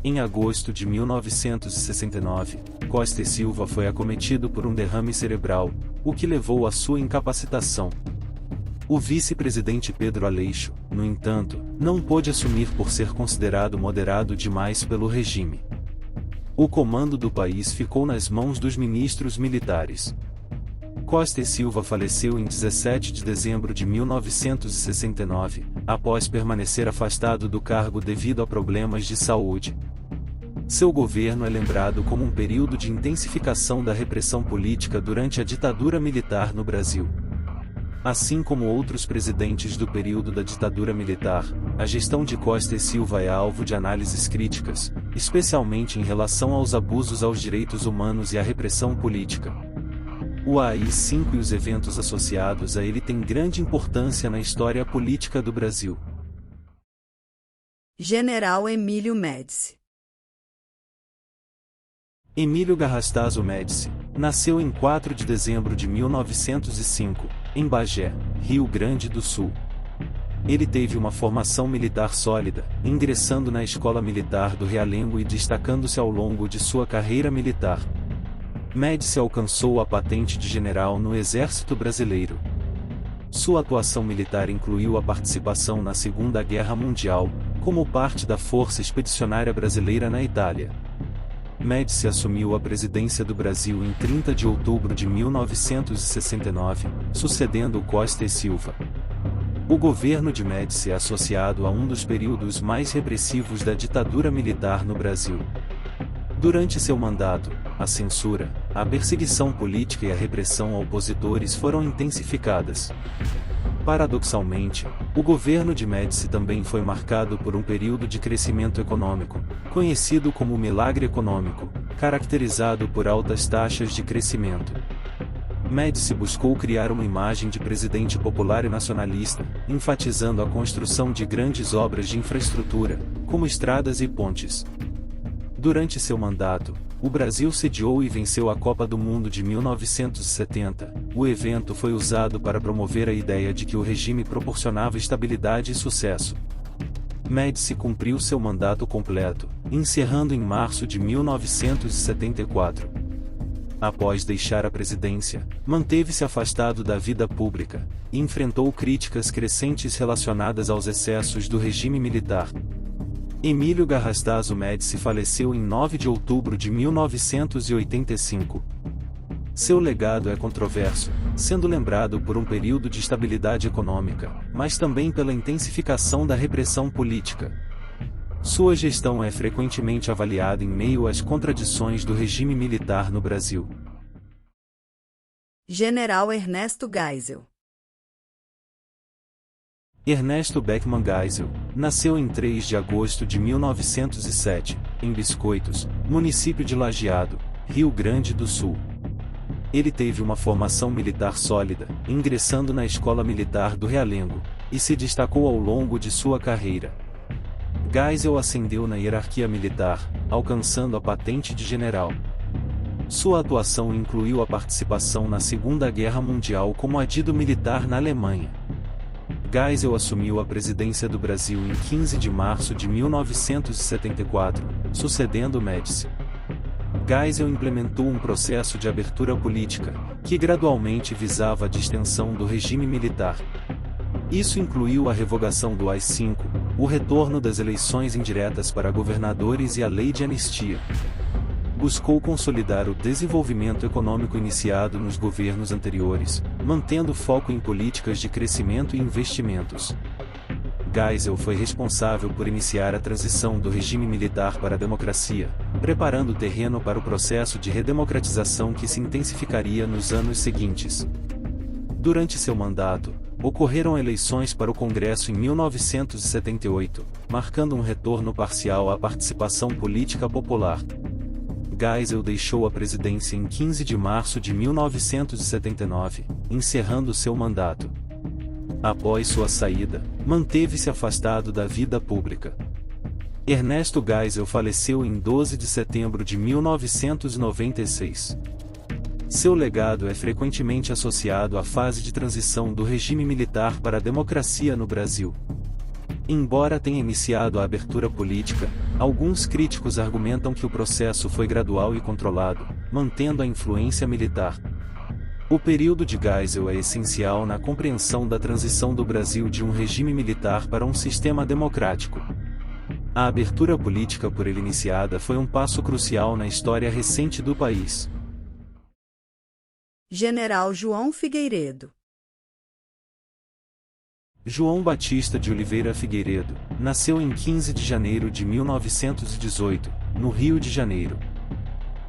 Em agosto de 1969, Costa e Silva foi acometido por um derrame cerebral, o que levou à sua incapacitação. O vice-presidente Pedro Aleixo, no entanto, não pôde assumir por ser considerado moderado demais pelo regime. O comando do país ficou nas mãos dos ministros militares. Costa e Silva faleceu em 17 de dezembro de 1969, após permanecer afastado do cargo devido a problemas de saúde. Seu governo é lembrado como um período de intensificação da repressão política durante a ditadura militar no Brasil. Assim como outros presidentes do período da ditadura militar, a gestão de Costa e Silva é alvo de análises críticas, especialmente em relação aos abusos aos direitos humanos e à repressão política. O AI-5 e os eventos associados a ele têm grande importância na história política do Brasil. General Emílio Médici. Emílio Garrastazu Médici nasceu em 4 de dezembro de 1905, em Bagé, Rio Grande do Sul. Ele teve uma formação militar sólida, ingressando na Escola Militar do Realengo e destacando-se ao longo de sua carreira militar. Médici alcançou a patente de general no Exército Brasileiro. Sua atuação militar incluiu a participação na Segunda Guerra Mundial, como parte da Força Expedicionária Brasileira na Itália. Médici assumiu a presidência do Brasil em 30 de outubro de 1969, sucedendo Costa e Silva. O governo de Médici é associado a um dos períodos mais repressivos da ditadura militar no Brasil. Durante seu mandato, a censura, a perseguição política e a repressão a opositores foram intensificadas. Paradoxalmente, o governo de Médici também foi marcado por um período de crescimento econômico, conhecido como milagre econômico, caracterizado por altas taxas de crescimento. Médici buscou criar uma imagem de presidente popular e nacionalista, enfatizando a construção de grandes obras de infraestrutura, como estradas e pontes. Durante seu mandato, o Brasil sediou e venceu a Copa do Mundo de 1970. O evento foi usado para promover a ideia de que o regime proporcionava estabilidade e sucesso. Médici cumpriu seu mandato completo, encerrando em março de 1974. Após deixar a presidência, manteve-se afastado da vida pública, e enfrentou críticas crescentes relacionadas aos excessos do regime militar. Emílio Garrastazu Médici faleceu em 9 de outubro de 1985. Seu legado é controverso, sendo lembrado por um período de estabilidade econômica, mas também pela intensificação da repressão política. Sua gestão é frequentemente avaliada em meio às contradições do regime militar no Brasil. General Ernesto Geisel. Ernesto Beckmann Geisel nasceu em 3 de agosto de 1907, em Biscoitos, município de Lajeado, Rio Grande do Sul. Ele teve uma formação militar sólida, ingressando na Escola Militar do Realengo, e se destacou ao longo de sua carreira. Geisel ascendeu na hierarquia militar, alcançando a patente de general. Sua atuação incluiu a participação na Segunda Guerra Mundial como adido militar na Alemanha. Geisel assumiu a presidência do Brasil em 15 de março de 1974, sucedendo Médici. Geisel implementou um processo de abertura política, que gradualmente visava a distensão do regime militar. Isso incluiu a revogação do AI-5, o retorno das eleições indiretas para governadores e a lei de anistia. Buscou consolidar o desenvolvimento econômico iniciado nos governos anteriores, mantendo foco em políticas de crescimento e investimentos. Geisel foi responsável por iniciar a transição do regime militar para a democracia, preparando o terreno para o processo de redemocratização que se intensificaria nos anos seguintes. Durante seu mandato, ocorreram eleições para o Congresso em 1978, marcando um retorno parcial à participação política popular. Geisel deixou a presidência em 15 de março de 1979, encerrando seu mandato. Após sua saída, manteve-se afastado da vida pública. Ernesto Geisel faleceu em 12 de setembro de 1996. Seu legado é frequentemente associado à fase de transição do regime militar para a democracia no Brasil. Embora tenha iniciado a abertura política, alguns críticos argumentam que o processo foi gradual e controlado, mantendo a influência militar. O período de Geisel é essencial na compreensão da transição do Brasil de um regime militar para um sistema democrático. A abertura política por ele iniciada foi um passo crucial na história recente do país. General João Figueiredo. João Batista de Oliveira Figueiredo, nasceu em 15 de janeiro de 1918, no Rio de Janeiro.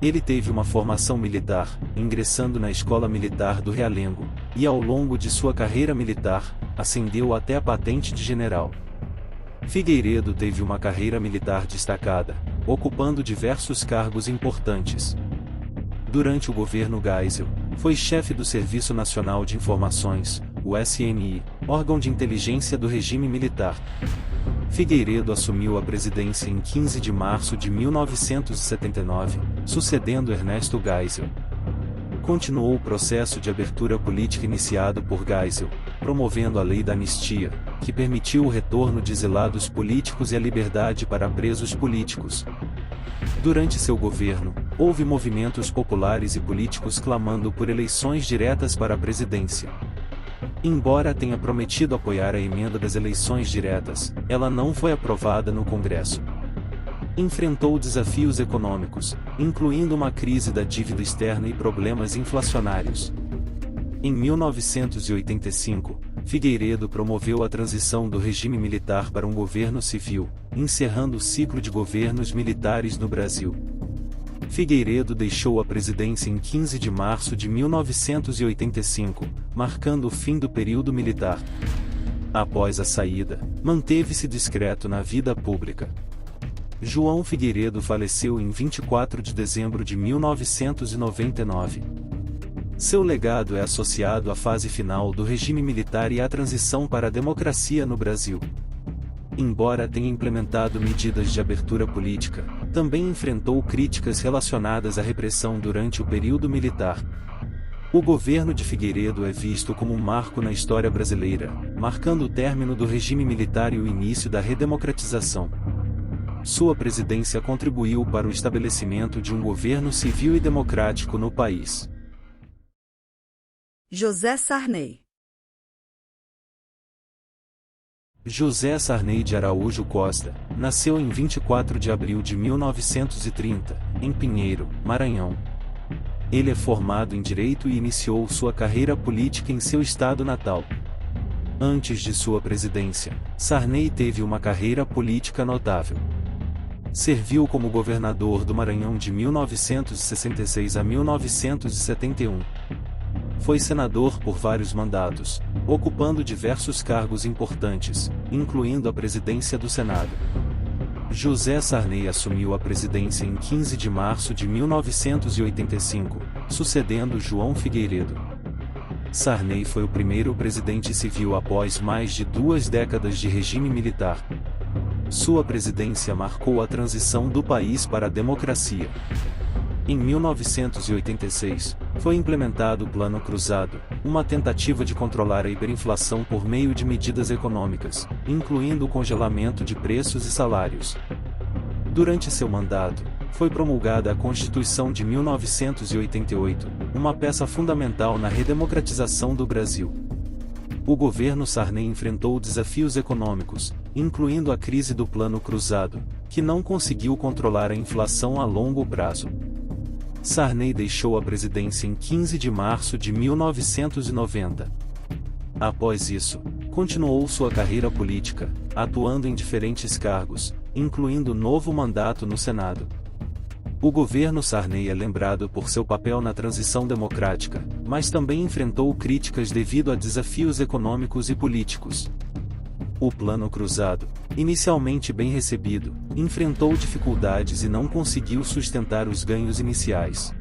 Ele teve uma formação militar, ingressando na Escola Militar do Realengo, e ao longo de sua carreira militar, ascendeu até a patente de general. Figueiredo teve uma carreira militar destacada, ocupando diversos cargos importantes. Durante o governo Geisel, foi chefe do Serviço Nacional de Informações, o SNI, órgão de inteligência do regime militar. Figueiredo assumiu a presidência em 15 de março de 1979, sucedendo Ernesto Geisel. Continuou o processo de abertura política iniciado por Geisel, promovendo a lei da anistia, que permitiu o retorno de exilados políticos e a liberdade para presos políticos. Durante seu governo, houve movimentos populares e políticos clamando por eleições diretas para a presidência. Embora tenha prometido apoiar a emenda das eleições diretas, ela não foi aprovada no Congresso. Enfrentou desafios econômicos, incluindo uma crise da dívida externa e problemas inflacionários. Em 1985, Figueiredo promoveu a transição do regime militar para um governo civil, encerrando o ciclo de governos militares no Brasil. Figueiredo deixou a presidência em 15 de março de 1985, marcando o fim do período militar. Após a saída, manteve-se discreto na vida pública. João Figueiredo faleceu em 24 de dezembro de 1999. Seu legado é associado à fase final do regime militar e à transição para a democracia no Brasil. Embora tenha implementado medidas de abertura política, também enfrentou críticas relacionadas à repressão durante o período militar. O governo de Figueiredo é visto como um marco na história brasileira, marcando o término do regime militar e o início da redemocratização. Sua presidência contribuiu para o estabelecimento de um governo civil e democrático no país. José Sarney. José Sarney de Araújo Costa, nasceu em 24 de abril de 1930, em Pinheiro, Maranhão. Ele é formado em Direito e iniciou sua carreira política em seu estado natal. Antes de sua presidência, Sarney teve uma carreira política notável. Serviu como governador do Maranhão de 1966 a 1971. Foi senador por vários mandatos, ocupando diversos cargos importantes, incluindo a presidência do Senado. José Sarney assumiu a presidência em 15 de março de 1985, sucedendo João Figueiredo. Sarney foi o primeiro presidente civil após mais de 2 décadas de regime militar. Sua presidência marcou a transição do país para a democracia. Em 1986, foi implementado o Plano Cruzado, uma tentativa de controlar a hiperinflação por meio de medidas econômicas, incluindo o congelamento de preços e salários. Durante seu mandato, foi promulgada a Constituição de 1988, uma peça fundamental na redemocratização do Brasil. O governo Sarney enfrentou desafios econômicos, incluindo a crise do Plano Cruzado, que não conseguiu controlar a inflação a longo prazo. Sarney deixou a presidência em 15 de março de 1990. Após isso, continuou sua carreira política, atuando em diferentes cargos, incluindo novo mandato no Senado. O governo Sarney é lembrado por seu papel na transição democrática, mas também enfrentou críticas devido a desafios econômicos e políticos. O Plano Cruzado, inicialmente bem recebido, enfrentou dificuldades e não conseguiu sustentar os ganhos iniciais.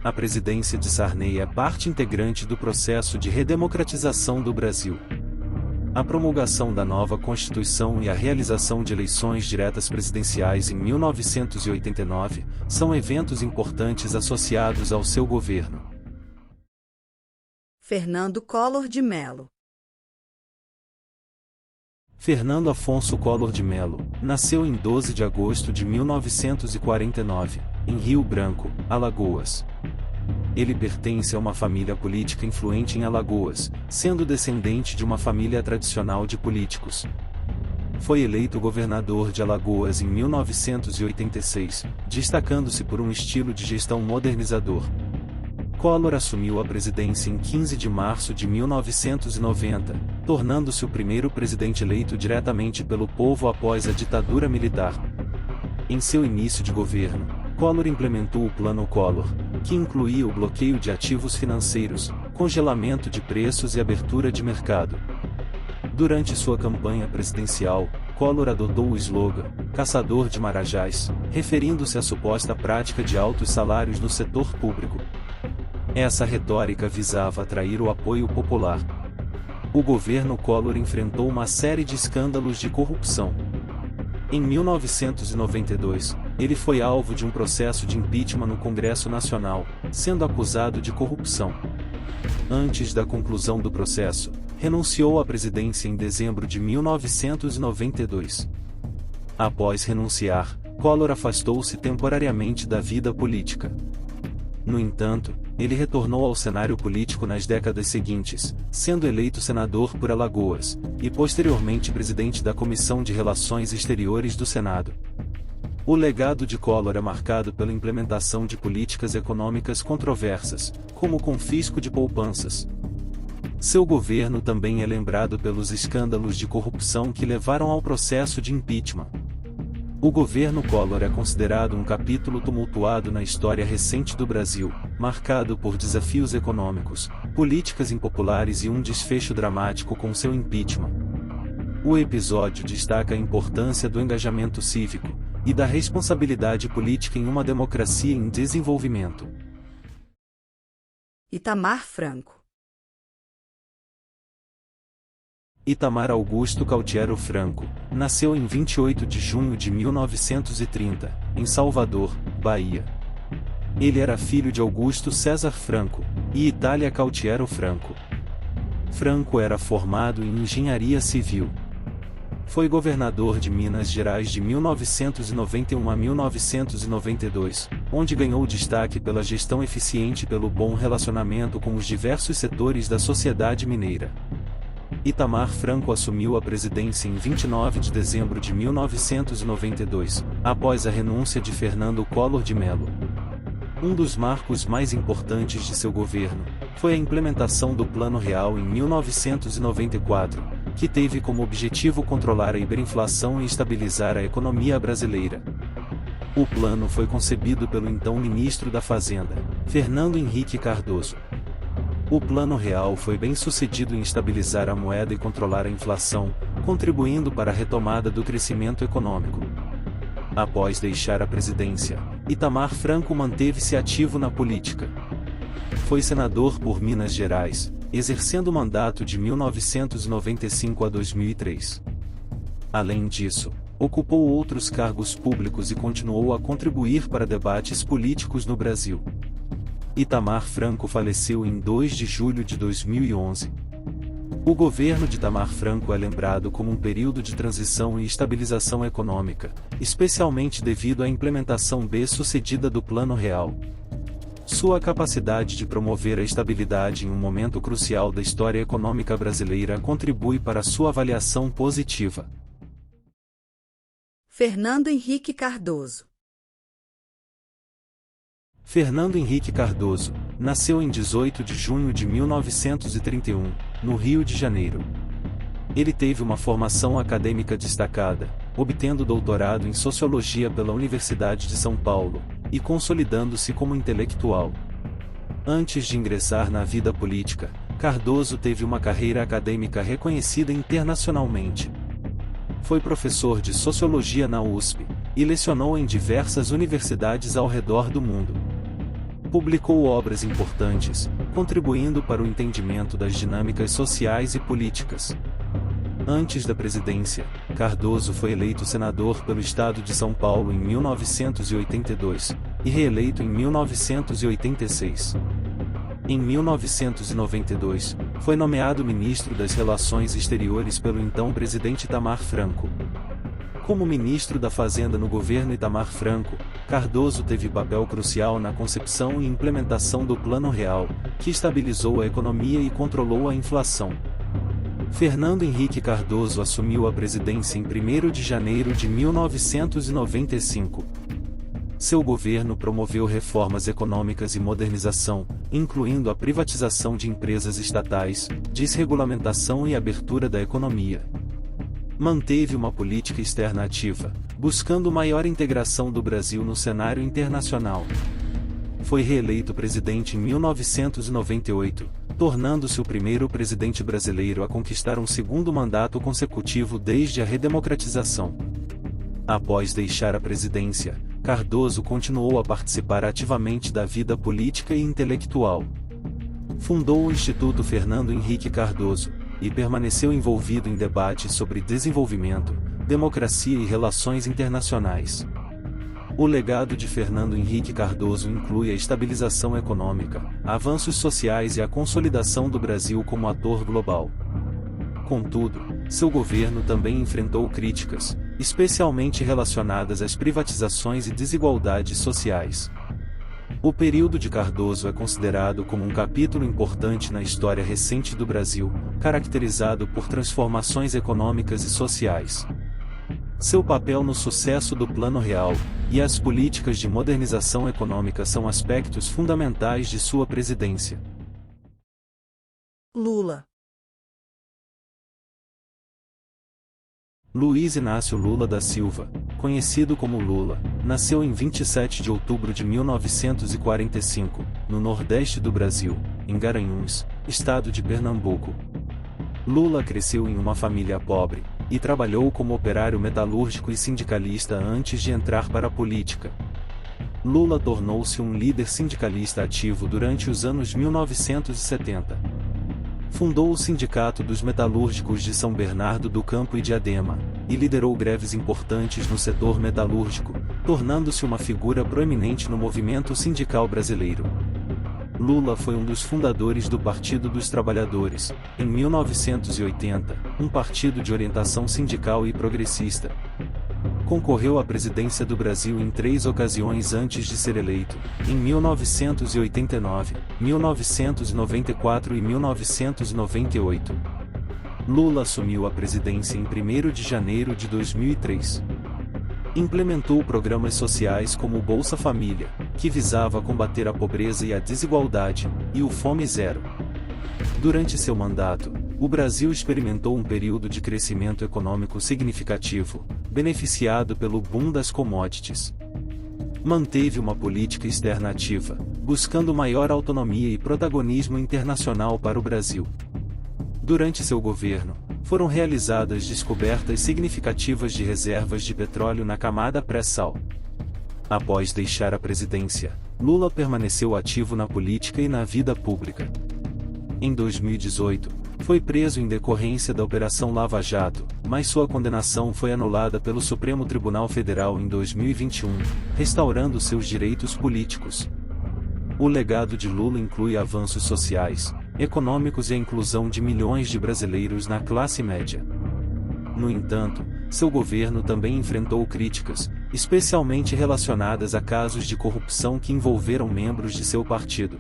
A presidência de Sarney é parte integrante do processo de redemocratização do Brasil. A promulgação da nova Constituição e a realização de eleições diretas presidenciais em 1989 são eventos importantes associados ao seu governo. Fernando Collor de Mello. Fernando Afonso Collor de Mello nasceu em 12 de agosto de 1949, em Rio Branco, Alagoas. Ele pertence a uma família política influente em Alagoas, sendo descendente de uma família tradicional de políticos. Foi eleito governador de Alagoas em 1986, destacando-se por um estilo de gestão modernizador. Collor assumiu a presidência em 15 de março de 1990, tornando-se o primeiro presidente eleito diretamente pelo povo após a ditadura militar. Em seu início de governo, Collor implementou o Plano Collor, que incluía o bloqueio de ativos financeiros, congelamento de preços e abertura de mercado. Durante sua campanha presidencial, Collor adotou o slogan "Caçador de Marajás", referindo-se à suposta prática de altos salários no setor público. Essa retórica visava atrair o apoio popular. O governo Collor enfrentou uma série de escândalos de corrupção. Em 1992, ele foi alvo de um processo de impeachment no Congresso Nacional, sendo acusado de corrupção. Antes da conclusão do processo, renunciou à presidência em dezembro de 1992. Após renunciar, Collor afastou-se temporariamente da vida política. No entanto, ele retornou ao cenário político nas décadas seguintes, sendo eleito senador por Alagoas, e posteriormente presidente da Comissão de Relações Exteriores do Senado. O legado de Collor é marcado pela implementação de políticas econômicas controversas, como o confisco de poupanças. Seu governo também é lembrado pelos escândalos de corrupção que levaram ao processo de impeachment. O governo Collor é considerado um capítulo tumultuado na história recente do Brasil, marcado por desafios econômicos, políticas impopulares e um desfecho dramático com seu impeachment. O episódio destaca a importância do engajamento cívico e da responsabilidade política em uma democracia em desenvolvimento. Itamar Franco. Itamar Augusto Cautiero Franco, nasceu em 28 de junho de 1930, em Salvador, Bahia. Ele era filho de Augusto César Franco e Itália Cautiero Franco. Franco era formado em engenharia civil. Foi governador de Minas Gerais de 1991 a 1992, onde ganhou destaque pela gestão eficiente e pelo bom relacionamento com os diversos setores da sociedade mineira. Itamar Franco assumiu a presidência em 29 de dezembro de 1992, após a renúncia de Fernando Collor de Mello. Um dos marcos mais importantes de seu governo foi a implementação do Plano Real em 1994, que teve como objetivo controlar a hiperinflação e estabilizar a economia brasileira. O plano foi concebido pelo então ministro da Fazenda, Fernando Henrique Cardoso. O Plano Real foi bem sucedido em estabilizar a moeda e controlar a inflação, contribuindo para a retomada do crescimento econômico. Após deixar a presidência, Itamar Franco manteve-se ativo na política. Foi senador por Minas Gerais, exercendo o mandato de 1995 a 2003. Além disso, ocupou outros cargos públicos e continuou a contribuir para debates políticos no Brasil. Itamar Franco faleceu em 2 de julho de 2011. O governo de Itamar Franco é lembrado como um período de transição e estabilização econômica, especialmente devido à implementação bem-sucedida do Plano Real. Sua capacidade de promover a estabilidade em um momento crucial da história econômica brasileira contribui para sua avaliação positiva. Fernando Henrique Cardoso. Fernando Henrique Cardoso nasceu em 18 de junho de 1931, no Rio de Janeiro. Ele teve uma formação acadêmica destacada, obtendo doutorado em Sociologia pela Universidade de São Paulo, e consolidando-se como intelectual. Antes de ingressar na vida política, Cardoso teve uma carreira acadêmica reconhecida internacionalmente. Foi professor de Sociologia na USP, e lecionou em diversas universidades ao redor do mundo. Publicou obras importantes, contribuindo para o entendimento das dinâmicas sociais e políticas. Antes da presidência, Cardoso foi eleito senador pelo estado de São Paulo em 1982, e reeleito em 1986. Em 1992, foi nomeado ministro das Relações Exteriores pelo então presidente Itamar Franco. Como ministro da Fazenda no governo Itamar Franco, Cardoso teve papel crucial na concepção e implementação do Plano Real, que estabilizou a economia e controlou a inflação. Fernando Henrique Cardoso assumiu a presidência em 1º de janeiro de 1995. Seu governo promoveu reformas econômicas e modernização, incluindo a privatização de empresas estatais, desregulamentação e abertura da economia. Manteve uma política externa ativa, buscando maior integração do Brasil no cenário internacional. Foi reeleito presidente em 1998, tornando-se o primeiro presidente brasileiro a conquistar um segundo mandato consecutivo desde a redemocratização. Após deixar a presidência, Cardoso continuou a participar ativamente da vida política e intelectual. Fundou o Instituto Fernando Henrique Cardoso, e permaneceu envolvido em debates sobre desenvolvimento, democracia e relações internacionais. O legado de Fernando Henrique Cardoso inclui a estabilização econômica, avanços sociais e a consolidação do Brasil como ator global. Contudo, seu governo também enfrentou críticas, especialmente relacionadas às privatizações e desigualdades sociais. O período de Cardoso é considerado como um capítulo importante na história recente do Brasil, caracterizado por transformações econômicas e sociais. Seu papel no sucesso do Plano Real e as políticas de modernização econômica são aspectos fundamentais de sua presidência. Lula. Luiz Inácio Lula da Silva, conhecido como Lula, nasceu em 27 de outubro de 1945, no nordeste do Brasil, em Garanhuns, estado de Pernambuco. Lula cresceu em uma família pobre, e trabalhou como operário metalúrgico e sindicalista antes de entrar para a política. Lula tornou-se um líder sindicalista ativo durante os anos 1970. Fundou o Sindicato dos Metalúrgicos de São Bernardo do Campo e Diadema, e liderou greves importantes no setor metalúrgico, tornando-se uma figura proeminente no movimento sindical brasileiro. Lula foi um dos fundadores do Partido dos Trabalhadores, em 1980, um partido de orientação sindical e progressista. Concorreu à presidência do Brasil em 3 ocasiões antes de ser eleito, em 1989, 1994 e 1998. Lula assumiu a presidência em 1º de janeiro de 2003. Implementou programas sociais como o Bolsa Família, que visava combater a pobreza e a desigualdade, e o Fome Zero. Durante seu mandato, o Brasil experimentou um período de crescimento econômico significativo, beneficiado pelo boom das commodities. Manteve uma política externa ativa, buscando maior autonomia e protagonismo internacional para o Brasil. Durante seu governo, foram realizadas descobertas significativas de reservas de petróleo na camada pré-sal. Após deixar a presidência, Lula permaneceu ativo na política e na vida pública. Em 2018, foi preso em decorrência da Operação Lava Jato, mas sua condenação foi anulada pelo Supremo Tribunal Federal em 2021, restaurando seus direitos políticos. O legado de Lula inclui avanços sociais, econômicos e a inclusão de milhões de brasileiros na classe média. No entanto, seu governo também enfrentou críticas, especialmente relacionadas a casos de corrupção que envolveram membros de seu partido.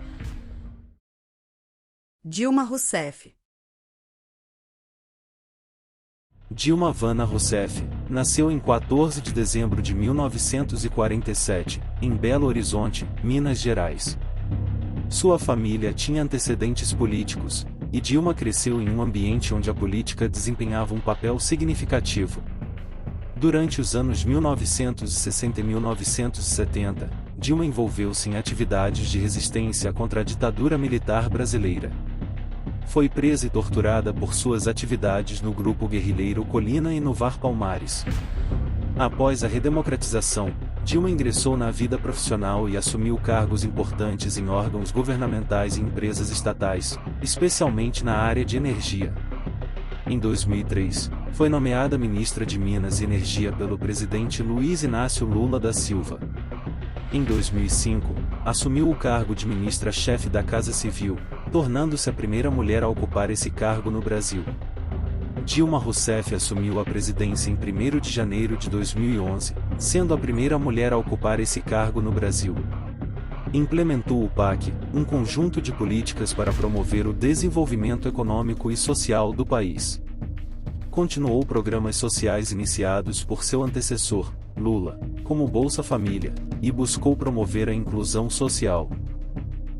Dilma Rousseff. Dilma Vana Rousseff nasceu em 14 de dezembro de 1947, em Belo Horizonte, Minas Gerais. Sua família tinha antecedentes políticos, e Dilma cresceu em um ambiente onde a política desempenhava um papel significativo. Durante os anos 1960 e 1970, Dilma envolveu-se em atividades de resistência contra a ditadura militar brasileira. Foi presa e torturada por suas atividades no grupo guerrilheiro Colina e no VAR Palmares. Após a redemocratização, Dilma ingressou na vida profissional e assumiu cargos importantes em órgãos governamentais e empresas estatais, especialmente na área de energia. Em 2003, foi nomeada ministra de Minas e Energia pelo presidente Luiz Inácio Lula da Silva. Em 2005, assumiu o cargo de ministra-chefe da Casa Civil, tornando-se a primeira mulher a ocupar esse cargo no Brasil. Dilma Rousseff assumiu a presidência em 1º de janeiro de 2011, sendo a primeira mulher a ocupar esse cargo no Brasil. Implementou o PAC, um conjunto de políticas para promover o desenvolvimento econômico e social do país. Continuou programas sociais iniciados por seu antecessor, Lula, como Bolsa Família, e buscou promover a inclusão social.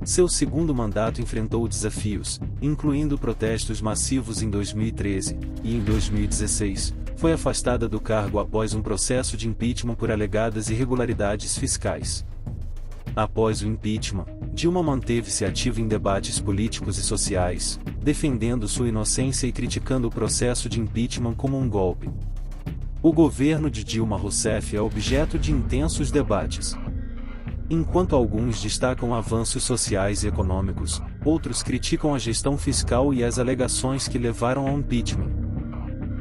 Seu segundo mandato enfrentou desafios, incluindo protestos massivos em 2013, e em 2016, foi afastada do cargo após um processo de impeachment por alegadas irregularidades fiscais. Após o impeachment, Dilma manteve-se ativa em debates políticos e sociais, defendendo sua inocência e criticando o processo de impeachment como um golpe. O governo de Dilma Rousseff é objeto de intensos debates. Enquanto alguns destacam avanços sociais e econômicos, outros criticam a gestão fiscal e as alegações que levaram ao impeachment.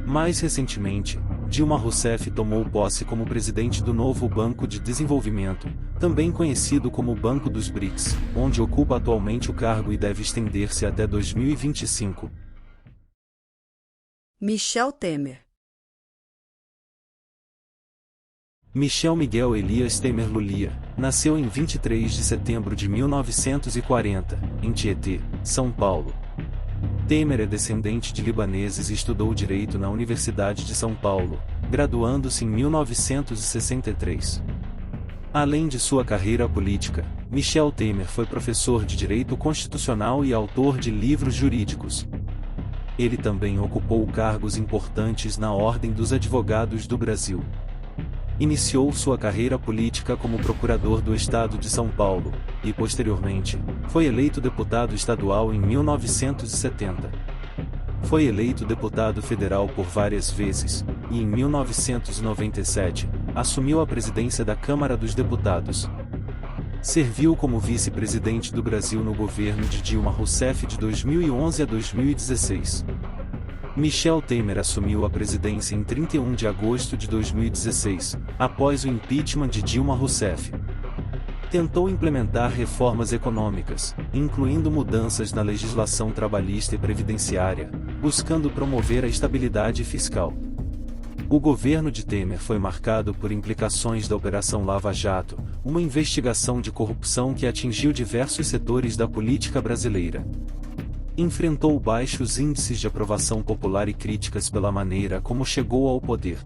Mais recentemente, Dilma Rousseff tomou posse como presidente do novo Banco de Desenvolvimento, também conhecido como Banco dos BRICS, onde ocupa atualmente o cargo e deve estender-se até 2025. Michel Temer. Michel Miguel Elias Temer Lulia, nasceu em 23 de setembro de 1940, em Tietê, São Paulo. Temer é descendente de libaneses e estudou Direito na Universidade de São Paulo, graduando-se em 1963. Além de sua carreira política, Michel Temer foi professor de Direito Constitucional e autor de livros jurídicos. Ele também ocupou cargos importantes na Ordem dos Advogados do Brasil. Iniciou sua carreira política como procurador do Estado de São Paulo, e posteriormente, foi eleito deputado estadual em 1970. Foi eleito deputado federal por várias vezes, e em 1997, assumiu a presidência da Câmara dos Deputados. Serviu como vice-presidente do Brasil no governo de Dilma Rousseff de 2011 a 2016. Michel Temer assumiu a presidência em 31 de agosto de 2016, após o impeachment de Dilma Rousseff. Tentou implementar reformas econômicas, incluindo mudanças na legislação trabalhista e previdenciária, buscando promover a estabilidade fiscal. O governo de Temer foi marcado por implicações da Operação Lava Jato, uma investigação de corrupção que atingiu diversos setores da política brasileira. Enfrentou baixos índices de aprovação popular e críticas pela maneira como chegou ao poder.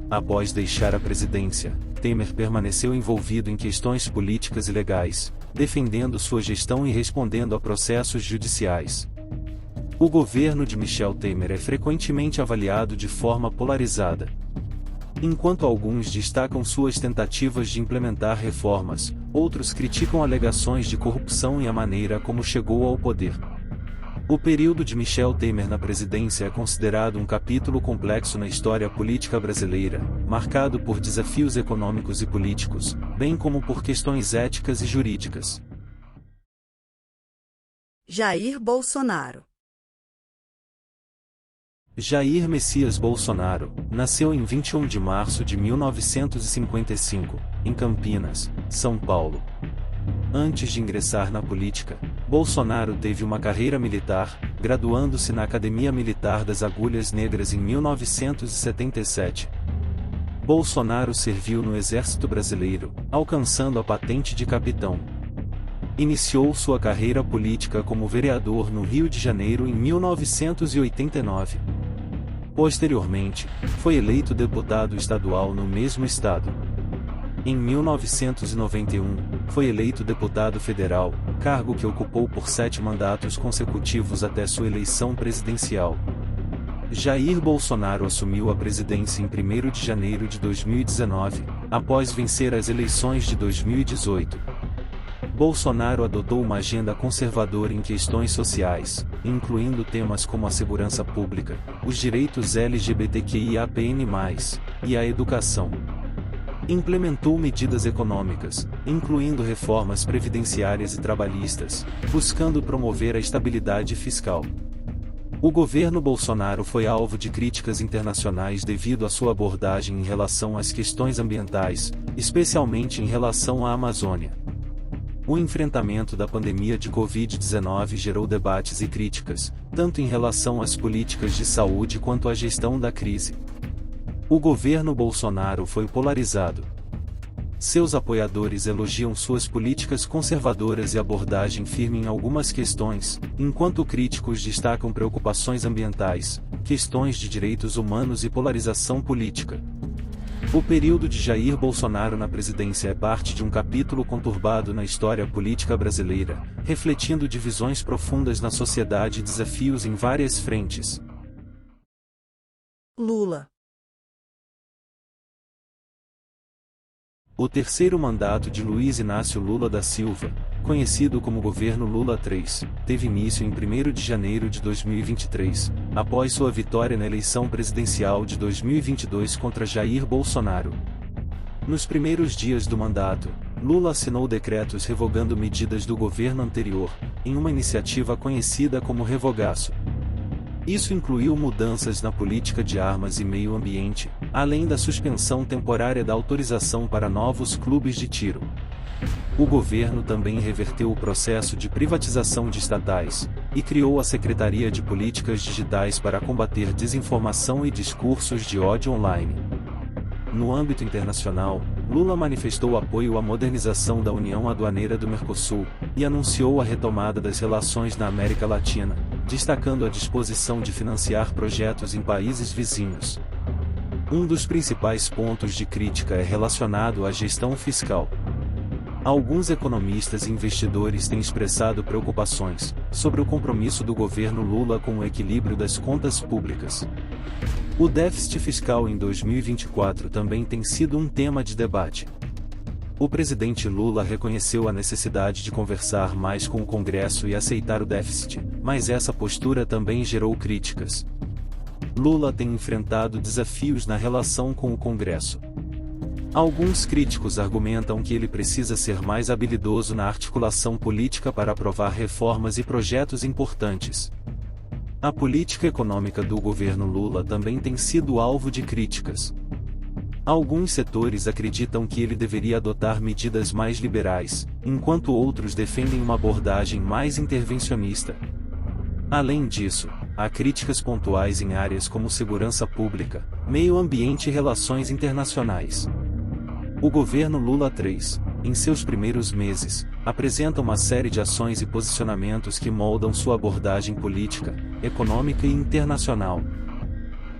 Após deixar a presidência, Temer permaneceu envolvido em questões políticas e legais, defendendo sua gestão e respondendo a processos judiciais. O governo de Michel Temer é frequentemente avaliado de forma polarizada. Enquanto alguns destacam suas tentativas de implementar reformas, outros criticam alegações de corrupção e a maneira como chegou ao poder. O período de Michel Temer na presidência é considerado um capítulo complexo na história política brasileira, marcado por desafios econômicos e políticos, bem como por questões éticas e jurídicas. Jair Bolsonaro. Jair Messias Bolsonaro nasceu em 21 de março de 1955, em Campinas, São Paulo. Antes de ingressar na política, Bolsonaro teve uma carreira militar, graduando-se na Academia Militar das Agulhas Negras em 1977. Bolsonaro serviu no Exército Brasileiro, alcançando a patente de capitão. Iniciou sua carreira política como vereador no Rio de Janeiro em 1989. Posteriormente, foi eleito deputado estadual no mesmo estado. Em 1991, foi eleito deputado federal, cargo que ocupou por 7 mandatos consecutivos até sua eleição presidencial. Jair Bolsonaro assumiu a presidência em 1º de janeiro de 2019, após vencer as eleições de 2018. Bolsonaro adotou uma agenda conservadora em questões sociais, incluindo temas como a segurança pública, os direitos LGBTQIAPN+, e a educação. Implementou medidas econômicas, incluindo reformas previdenciárias e trabalhistas, buscando promover a estabilidade fiscal. O governo Bolsonaro foi alvo de críticas internacionais devido à sua abordagem em relação às questões ambientais, especialmente em relação à Amazônia. O enfrentamento da pandemia de Covid-19 gerou debates e críticas, tanto em relação às políticas de saúde quanto à gestão da crise. O governo Bolsonaro foi polarizado. Seus apoiadores elogiam suas políticas conservadoras e abordagem firme em algumas questões, enquanto críticos destacam preocupações ambientais, questões de direitos humanos e polarização política. O período de Jair Bolsonaro na presidência é parte de um capítulo conturbado na história política brasileira, refletindo divisões profundas na sociedade e desafios em várias frentes. Lula. O terceiro mandato de Luiz Inácio Lula da Silva, conhecido como Governo Lula III, teve início em 1º de janeiro de 2023, após sua vitória na eleição presidencial de 2022 contra Jair Bolsonaro. Nos primeiros dias do mandato, Lula assinou decretos revogando medidas do governo anterior, em uma iniciativa conhecida como Revogaço. Isso incluiu mudanças na política de armas e meio ambiente, além da suspensão temporária da autorização para novos clubes de tiro. O governo também reverteu o processo de privatização de estatais, e criou a Secretaria de Políticas Digitais para combater desinformação e discursos de ódio online. No âmbito internacional, Lula manifestou apoio à modernização da União Aduaneira do Mercosul, e anunciou a retomada das relações na América Latina, destacando a disposição de financiar projetos em países vizinhos. Um dos principais pontos de crítica é relacionado à gestão fiscal. Alguns economistas e investidores têm expressado preocupações sobre o compromisso do governo Lula com o equilíbrio das contas públicas. O déficit fiscal em 2024 também tem sido um tema de debate. O presidente Lula reconheceu a necessidade de conversar mais com o Congresso e aceitar o déficit, mas essa postura também gerou críticas. Lula tem enfrentado desafios na relação com o Congresso. Alguns críticos argumentam que ele precisa ser mais habilidoso na articulação política para aprovar reformas e projetos importantes. A política econômica do governo Lula também tem sido alvo de críticas. Alguns setores acreditam que ele deveria adotar medidas mais liberais, enquanto outros defendem uma abordagem mais intervencionista. Além disso, há críticas pontuais em áreas como segurança pública, meio ambiente e relações internacionais. O governo Lula III, em seus primeiros meses, apresenta uma série de ações e posicionamentos que moldam sua abordagem política, econômica e internacional.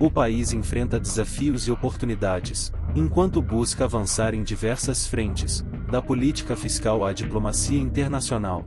O país enfrenta desafios e oportunidades, enquanto busca avançar em diversas frentes, da política fiscal à diplomacia internacional.